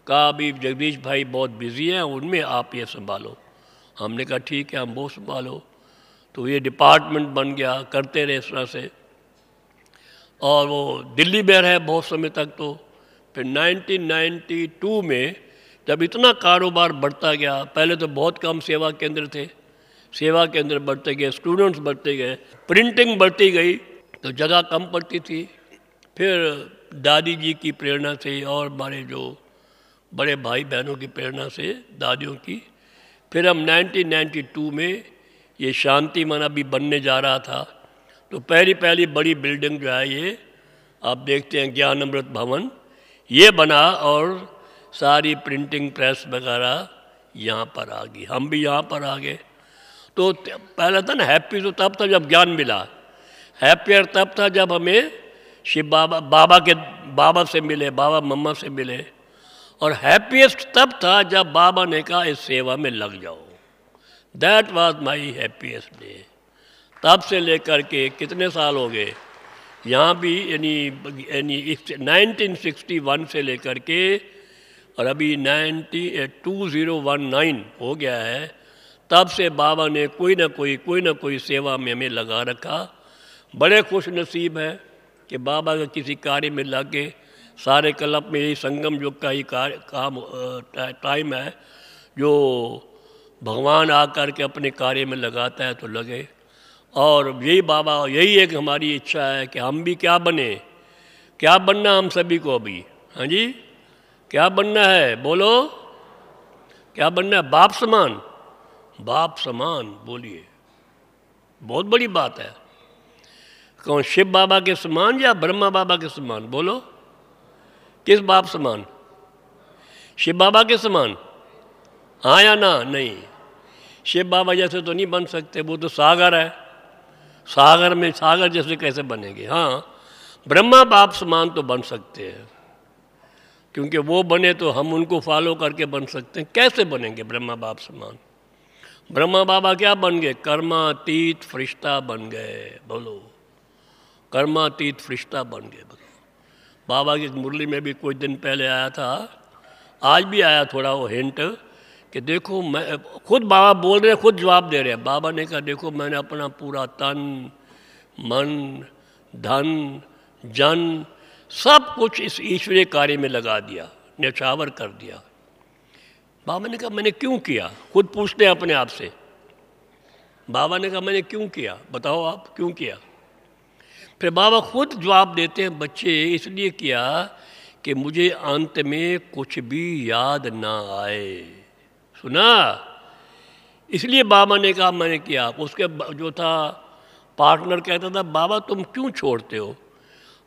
कहा अभी जगदीश भाई बहुत बिजी हैं, उनमें आप ये संभालो। हमने कहा ठीक है, हम वो संभालो। तो ये डिपार्टमेंट बन गया, करते रहे इस तरह से। और वो दिल्ली में रहे बहुत समय तक। तो फिर 1992 में जब इतना कारोबार बढ़ता गया, पहले तो बहुत कम सेवा केंद्र थे, सेवा केंद्र बढ़ते गए, स्टूडेंट्स बढ़ते गए, प्रिंटिंग बढ़ती गई, तो जगह कम पड़ती थी। फिर दादी जी की प्रेरणा से और हमारे जो बड़े भाई बहनों की प्रेरणा से, दादियों की, फिर हम 1992 में ये शांति वन अभी बनने जा रहा था। तो पहली बड़ी बिल्डिंग जो है ये आप देखते हैं, ज्ञान अमृत भवन, ये बना और सारी प्रिंटिंग प्रेस वगैरह यहाँ पर आ गई, हम भी यहाँ पर आ गए। तो पहला था ना हैप्पी, तो तब था जब ज्ञान मिला, हैप्पियर तब था जब हमें शिव बाबा से मिले, बाबा मम्मा से मिले, और हैप्पीएस्ट तब था जब बाबा ने कहा इस सेवा में लग जाओ। That was my happiest day. तब से लेकर के कितने साल हो गए यहाँ भी, यानी 1961 से लेकर के और अभी 2019 हो गया है, तब से बाबा ने कोई ना कोई सेवा में हमें लगा रखा। बड़े खुश नसीब हैं कि बाबा का किसी कार्य में लग गए। सारे कल्प में यही संगम युग का ही टाइम है, जो भगवान आकर के अपने कार्य में लगाता है तो लगे। और यही बाबा, यही एक हमारी इच्छा है कि हम भी क्या बने, क्या बनना हम सभी को अभी, हाँ जी, क्या बनना है बोलो, क्या बनना है, बाप समान, बाप समान बोलिए, बहुत बड़ी बात है। कौन, शिव बाबा के समान या ब्रह्मा बाबा के समान बोलो, किस बाप समान, शिव बाबा के समान, हाँ या ना, नहीं, शिव बाबा जैसे तो नहीं बन सकते, वो तो सागर है, सागर में सागर जैसे कैसे बनेंगे। हाँ, ब्रह्मा बाप समान तो बन सकते हैं, क्योंकि वो बने तो हम उनको फॉलो करके बन सकते हैं। कैसे बनेंगे ब्रह्मा बाप समान, ब्रह्मा बाबा क्या बन गए, कर्मातीत फरिश्ता बन गए, बोलो, कर्मातीत फरिश्ता बन गए। बाबा की मुरली में भी कुछ दिन पहले आया था, आज भी आया थोड़ा वो हिंट, कि देखो मैं, खुद बाबा बोल रहे हैं, खुद जवाब दे रहे हैं। बाबा ने कहा देखो मैंने अपना पूरा तन मन धन जन सब कुछ इस ईश्वरीय कार्य में लगा दिया, न्यौछावर कर दिया। बाबा ने कहा मैंने क्यों किया? खुद पूछते हैं अपने आप से। बाबा ने कहा मैंने क्यों किया, बताओ आप क्यों किया? फिर बाबा खुद जवाब देते हैं, बच्चे इसलिए किया कि मुझे अंत में कुछ भी याद ना आए। सुना? इसलिए बाबा ने कहा मैंने किया। उसके जो था पार्टनर कहता था बाबा तुम क्यों छोड़ते हो,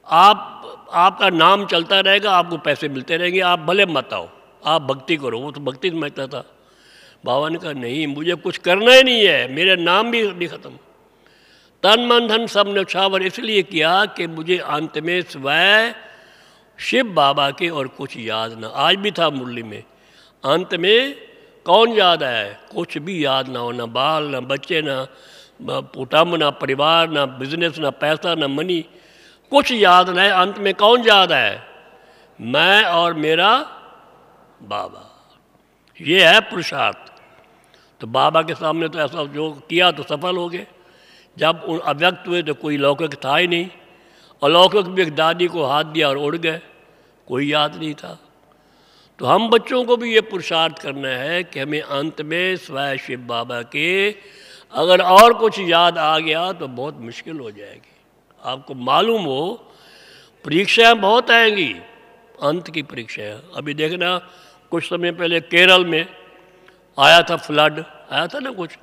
आपका नाम चलता रहेगा, आपको पैसे मिलते रहेंगे, आप भले मत आओ, आप भक्ति करो। वो तो भक्ति समझता था। बाबा ने कहा नहीं, मुझे कुछ करना ही नहीं है, मेरा नाम भी ख़त्म। तन मन धन सब न्यौछावर इसलिए किया कि मुझे अंत में स्वयं शिव बाबा के और कुछ याद ना। आज भी था मुरली में, अंत में कौन याद आया है? कुछ भी याद ना हो, ना बाल ना बच्चे ना कुटुंब ना परिवार ना बिजनेस ना पैसा ना मनी, कुछ याद ना है। अंत में कौन याद है? मैं और मेरा बाबा। ये है पुरुषार्थ। तो बाबा के सामने तो ऐसा जो किया तो सफल हो गए। जब उन अव्यक्त हुए तो कोई लौकिक था ही नहीं। अलौकिक भी एक दादी को हाथ दिया और उड़ गए, कोई याद नहीं था। तो हम बच्चों को भी ये पुरुषार्थ करना है कि हमें अंत में स्वयं शिव बाबा के अगर और कुछ याद आ गया तो बहुत मुश्किल हो जाएगी। आपको मालूम हो परीक्षाएं बहुत आएंगी, अंत की परीक्षाएं। अभी देखना कुछ समय पहले केरल में आया था, फ्लड आया था ना कुछ,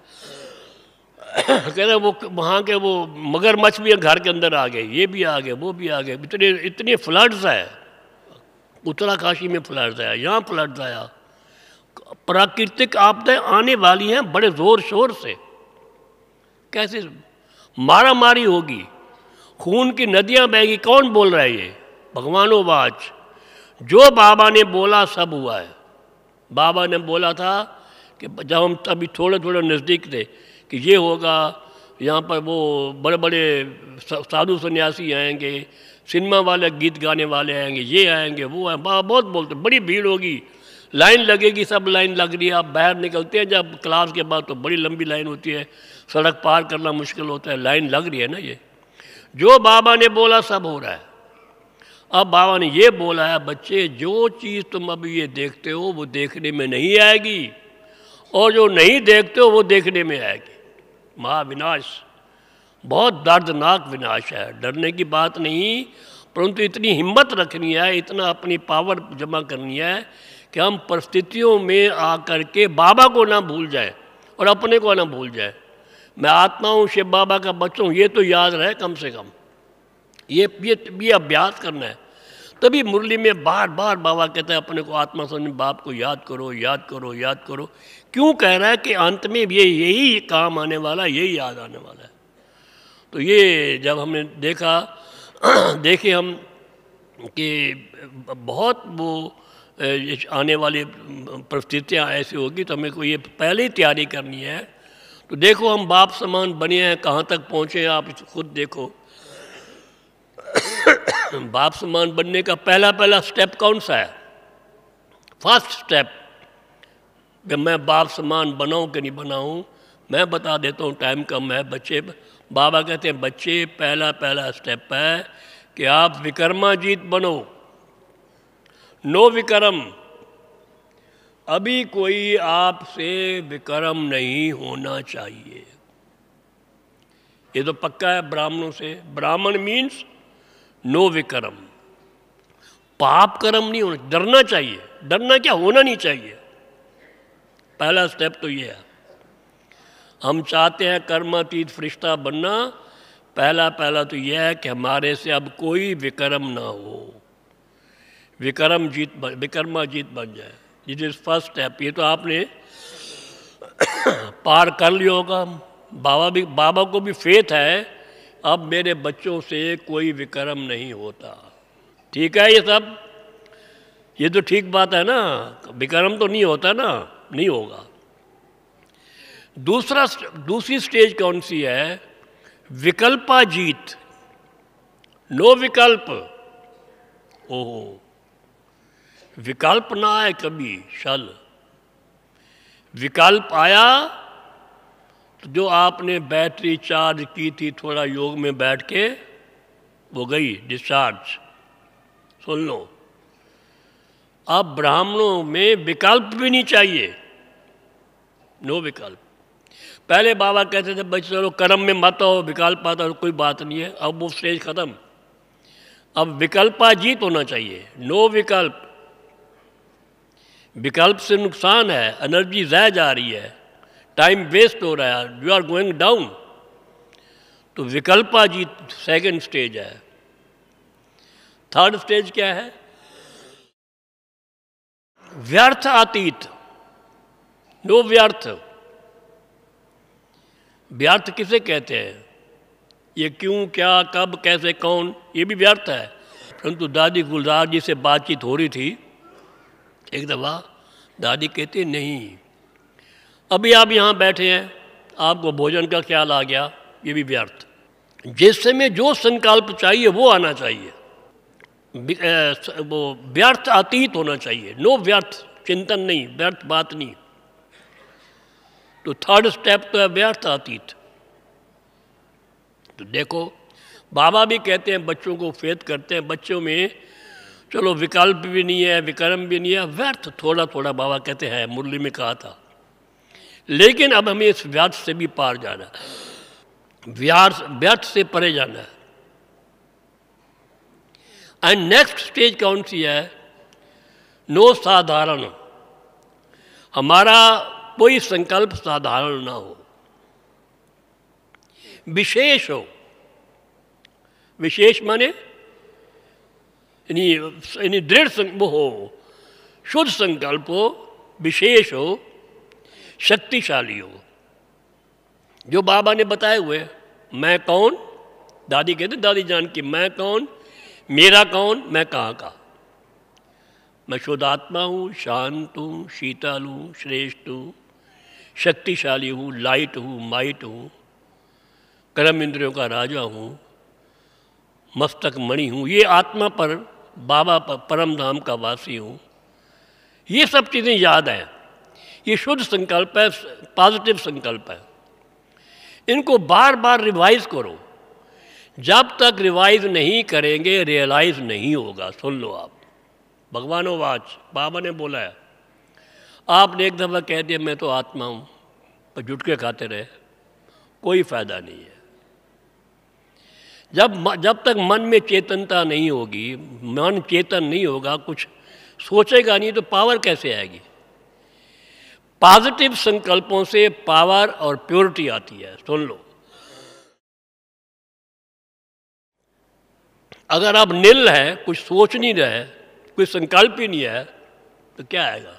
कह रहे वो वहाँ के वो मगरमच्छ भी घर के अंदर आ गए, ये भी आ गए, वो भी आ गए। इतने फ्लड्स है। उत्तराकाशी में फ्लड्स आया, यहाँ फ्लड्स आया। प्राकृतिक आपदाएं आने वाली हैं बड़े ज़ोर शोर से। कैसे मारा मारी होगी, खून की नदियाँ बहेगी। कौन बोल रहा है ये? भगवानोवाच। जो बाबा ने बोला सब हुआ है। बाबा ने बोला था कि जब हम तभी थोड़े थोड़े नज़दीक थे कि ये होगा, यहाँ पर वो बड़े बड़े साधु सन्यासी आएंगे, सिनेमा वाले गीत गाने वाले आएंगे, ये आएंगे वो आएंगे। बाबा बहुत बोलते, बड़ी भीड़ होगी, लाइन लगेगी, सब लाइन लग रही है। आप बाहर निकलते हैं जब क्लास के बाद तो बड़ी लंबी लाइन होती है, सड़क पार करना मुश्किल होता है, लाइन लग रही है ना। ये जो बाबा ने बोला सब हो रहा है। अब बाबा ने ये बोला है, बच्चे जो चीज़ तुम अभी ये देखते हो वो देखने में नहीं आएगी, और जो नहीं देखते हो वो देखने में आएगी। महाविनाश, बहुत दर्दनाक विनाश है। डरने की बात नहीं, परंतु इतनी हिम्मत रखनी है, इतना अपनी पावर जमा करनी है कि हम परिस्थितियों में आकर के बाबा को ना भूल जाए और अपने को ना भूल जाए। मैं आत्मा हूँ, शिव बाबा का बच्चा हूँ, ये तो याद रहे कम से कम। ये अभ्यास करना है। तभी मुरली में बार बार बाबा कहते हैं अपने को आत्मा समझ, बाप को याद करो याद करो याद करो। क्यों कह रहा है कि अंत में भी यही काम आने वाला, यही याद आने वाला है। तो ये जब हमने देखा देखे हम कि बहुत वो आने वाली परिस्थितियाँ ऐसी होगी, तो हमें को ये पहले ही तैयारी करनी है। तो देखो हम बाप समान बने हैं, कहाँ तक पहुँचे हैं आप खुद देखो। बाप समान बनने का पहला स्टेप कौन सा है? फर्स्ट स्टेप कि मैं बाप समान बनाऊं कि नहीं बनाऊं, मैं बता देता हूं, टाइम कम है। बच्चे, बाबा कहते हैं बच्चे पहला स्टेप है कि आप विकर्माजीत बनो। नो विक्रम। अभी कोई आपसे विक्रम नहीं होना चाहिए। ये तो पक्का है ब्राह्मणों से। ब्राह्मण मीन्स नो विक्रम। पाप कर्म नहीं होना, डरना चाहिए। डरना क्या, होना नहीं चाहिए। पहला स्टेप तो ये है। हम चाहते हैं कर्मातीत फरिश्ता बनना, पहला तो यह है कि हमारे से अब कोई विक्रम ना हो, विक्रमाजीत बन जाए। This is first step. ये तो आपने पार कर लिया होगा। बाबा को भी फेथ है, अब मेरे बच्चों से कोई विक्रम नहीं होता। ठीक है, ये सब, ये तो ठीक बात है ना। विक्रम तो नहीं होता ना, नहीं होगा। दूसरी स्टेज कौन सी है? विकल्पाजीत। नो विकल्प। ओहो, विकल्प ना आए कभी। शल विकल्प आया तो जो आपने बैटरी चार्ज की थी थोड़ा योग में बैठ के, वो गई डिस्चार्ज। सुन लो, अब ब्राह्मणों में विकल्प भी नहीं चाहिए, नो विकल्प। पहले बाबा कहते थे बच्चे चलो कर्म में मत हो, विकल्प आता तो कोई बात नहीं है, अब वो स्टेज खत्म। अब विकल्पाजीत होना चाहिए, नो विकल्प। विकल्प से नुकसान है, एनर्जी ज़ाया जा रही है, टाइम वेस्ट हो रहा है, यू आर गोइंग डाउन। तो विकल्पाजीत सेकंड स्टेज है। थर्ड स्टेज क्या है? व्यर्थ अतीत, नो व्यर्थ। व्यर्थ किसे कहते हैं? ये क्यों, क्या, कब, कैसे, कौन, ये भी व्यर्थ है। परंतु दादी गुलजार जी से बातचीत हो रही थी एक दफ़ा, दादी कहती नहीं, अभी आप यहाँ बैठे हैं, आपको भोजन का ख्याल आ गया, ये भी व्यर्थ। जिस समय जो संकल्प चाहिए वो आना चाहिए, वो व्यर्थ अतीत होना चाहिए, नो व्यर्थ चिंतन नहीं, व्यर्थ बात नहीं। तो थर्ड स्टेप तो है व्यर्थ अतीत। तो देखो बाबा भी कहते हैं, बच्चों को फेथ करते हैं, बच्चों में चलो विकल्प भी नहीं है, विकर्म भी नहीं है, व्यर्थ थोड़ा थोड़ा बाबा कहते हैं, मुरली में कहा था। लेकिन अब हमें इस व्यर्थ से भी पार जाना है, व्यर्थ से परे जाना है। एंड नेक्स्ट स्टेज कौन सी है? नो साधारण। हमारा कोई संकल्प साधारण ना हो, विशेष हो। विशेष माने यानी दृढ़ वो हो, शुद्ध संकल्प हो, विशेष हो, शक्तिशाली हो। जो बाबा ने बताए हुए, मैं कौन, दादी कहते दादी जान की, मैं कौन, मेरा कौन, मैं कहाँ का। मैं शुद्ध आत्मा हूँ, शांत हूँ, शीतल हूँ, श्रेष्ठ हूँ, शक्तिशाली हूँ, लाइट हूँ, माइट हूँ, कर्म इंद्रियों का राजा हूँ, मस्तक मणि हूँ। ये आत्मा पर बाबा पर परम धाम का वासी हूँ। ये सब चीज़ें याद हैं। ये शुद्ध संकल्प है, पॉजिटिव संकल्प है। इनको बार बार रिवाइज करो। जब तक रिवाइज नहीं करेंगे रियलाइज नहीं होगा। सुन लो आप, भगवानोवाच, बाबा ने बोला है। आपने एक दफ़ा कह दिया मैं तो आत्मा हूँ, पर जुटके खाते रहे, कोई फायदा नहीं है। जब तक मन में चेतनता नहीं होगी, मन चेतन नहीं होगा, कुछ सोचेगा नहीं, तो पावर कैसे आएगी? पॉजिटिव संकल्पों से पावर और प्योरिटी आती है। सुन लो, अगर आप नील है, कुछ सोच नहीं रहे, कोई संकल्प ही नहीं है, तो क्या आएगा?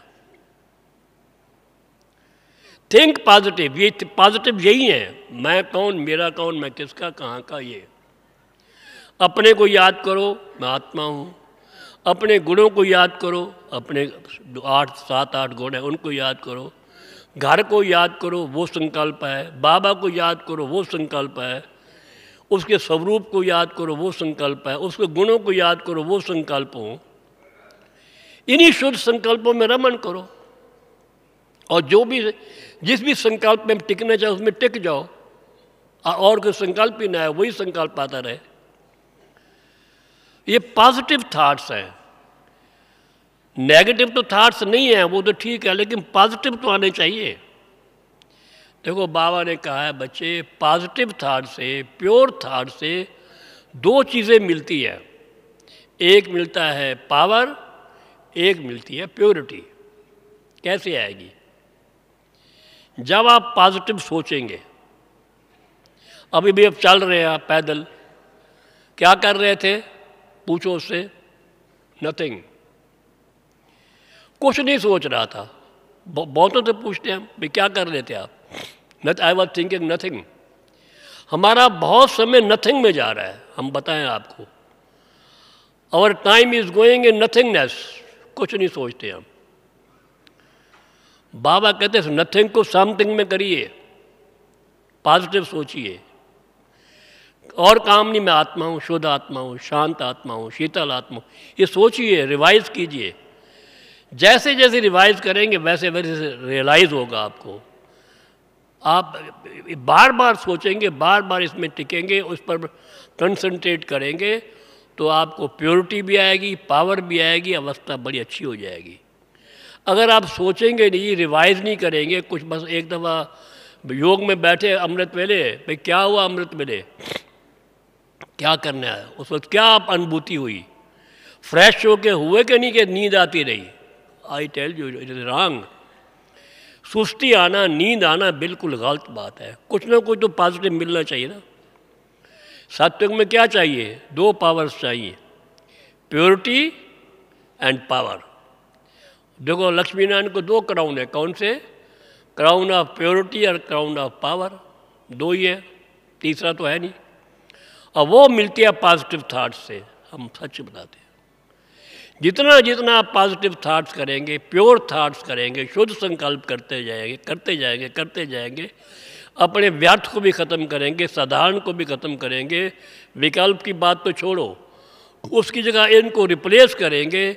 Think positive. ये पॉजिटिव यही है, मैं कौन, मेरा कौन, मैं किसका, कहाँ का। ये अपने को याद करो, मैं आत्मा हूँ। अपने गुणों को याद करो, अपने 7-8 गुण हैं उनको याद करो। घर को याद करो, वो संकल्प है। बाबा को याद करो, वो संकल्प है। उसके स्वरूप को याद करो, वो संकल्प है। उसके गुणों को याद करो, वो संकल्प हो। इन्हीं शुद्ध संकल्पों में रमन करो, और जिस भी संकल्प में टिकना चाहे उसमें टिक जाओ, और कोई संकल्प ही ना है, वही संकल्प आता रहे। ये पॉजिटिव थॉट्स हैं। नेगेटिव तो थॉट्स नहीं है, वो तो ठीक है, लेकिन पॉजिटिव तो आने चाहिए। देखो बाबा ने कहा है बच्चे, पॉजिटिव थॉट से, प्योर थॉट से दो चीज़ें मिलती है। एक मिलता है पावर, एक मिलती है प्योरिटी। कैसे आएगी? जब आप पॉजिटिव सोचेंगे। अभी भी अब चल रहे हैं आप पैदल, क्या कर रहे थे? पूछो उससे, नथिंग, कुछ नहीं सोच रहा था। बहुतों से पूछते हैं भाई क्या कर रहे थे आप? I was thinking nothing. हमारा बहुत समय नथिंग में जा रहा है। हम बताएं आपको, our time is going in nothingness. कुछ नहीं सोचते हम। बाबा कहते हैं नथिंग को समथिंग में करिए, पॉजिटिव सोचिए। और काम नहीं, मैं आत्मा हूँ, शुद्ध आत्मा हूँ, शांत आत्मा हूँ, शीतल आत्मा हूँ, ये सोचिए, रिवाइज कीजिए। जैसे जैसे रिवाइज करेंगे वैसे वैसे रियलाइज़ होगा आपको। आप बार बार सोचेंगे, बार बार इसमें टिकेंगे, उस पर कंसंट्रेट करेंगे तो आपको प्योरिटी भी आएगी, पावर भी आएगी, अवस्था बड़ी अच्छी हो जाएगी। अगर आप सोचेंगे नहीं, रिवाइज नहीं करेंगे, कुछ बस एक दफ़ा योग में बैठे अमृत वेले, भाई क्या हुआ अमृत वेले, क्या करना है, उस वक्त क्या आप अनुभूति हुई, फ्रेश होके हुए कि नहीं कि नींद आती रही। I tell you it is wrong. सुस्ती आना, नींद आना बिल्कुल गलत बात है। कुछ ना कुछ तो पॉजिटिव मिलना चाहिए ना। सत्युग में क्या चाहिए? दो पावर्स चाहिए, प्योरिटी एंड पावर। देखो लक्ष्मी नारायण को दो क्राउन है, कौन से? क्राउन ऑफ प्योरिटी और क्राउन ऑफ पावर, दो ही है, तीसरा तो है नहीं। और वो मिलती है पॉजिटिव थाट्स से। हम सच बताते हैं, जितना जितना आप पॉजिटिव थाट्स करेंगे, प्योर थाट्स करेंगे, शुद्ध संकल्प करते जाएंगे, करते जाएंगे, करते जाएंगे, अपने व्यर्थ को भी ख़त्म करेंगे, साधारण को भी ख़त्म करेंगे, विकल्प की बात तो छोड़ो, उसकी जगह इनको रिप्लेस करेंगे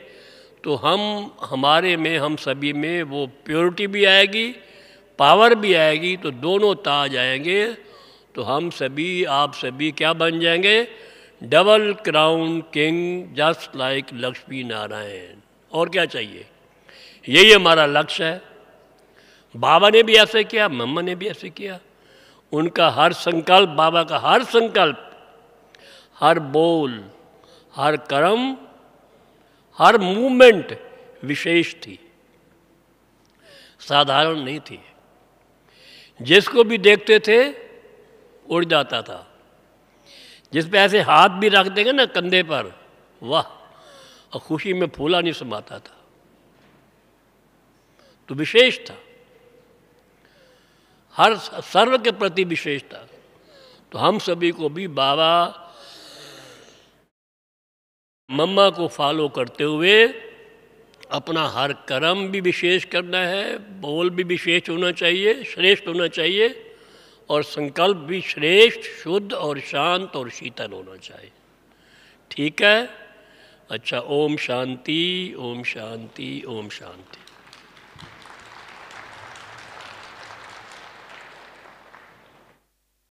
तो हमारे में, हम सभी में वो प्योरिटी भी आएगी, पावर भी आएगी, तो दोनों ताज आएंगे। तो हम सभी, आप सभी क्या बन जाएंगे? Double crown king, just like Lakshmi Narayan. और क्या चाहिए? यही हमारा लक्ष्य है। बाबा ने भी ऐसे किया, मम्मा ने भी ऐसे किया। उनका हर संकल्प, बाबा का हर संकल्प, हर बोल, हर कर्म, हर मूवमेंट विशेष थी, साधारण नहीं थी। जिसको भी देखते थे उड़ जाता था। जिस पे ऐसे हाथ भी रख देंगे ना कंधे पर, वाह, और खुशी में फूला नहीं समाता था। तो विशेष था, हर सर्व के प्रति विशेष था। तो हम सभी को भी बाबा मम्मा को फॉलो करते हुए अपना हर कर्म भी विशेष करना है, बोल भी विशेष होना चाहिए, श्रेष्ठ होना चाहिए, और संकल्प भी श्रेष्ठ, शुद्ध और शांत और शीतल होना चाहिए। ठीक है? अच्छा, ओम शांति, ओम शांति, ओम शांति।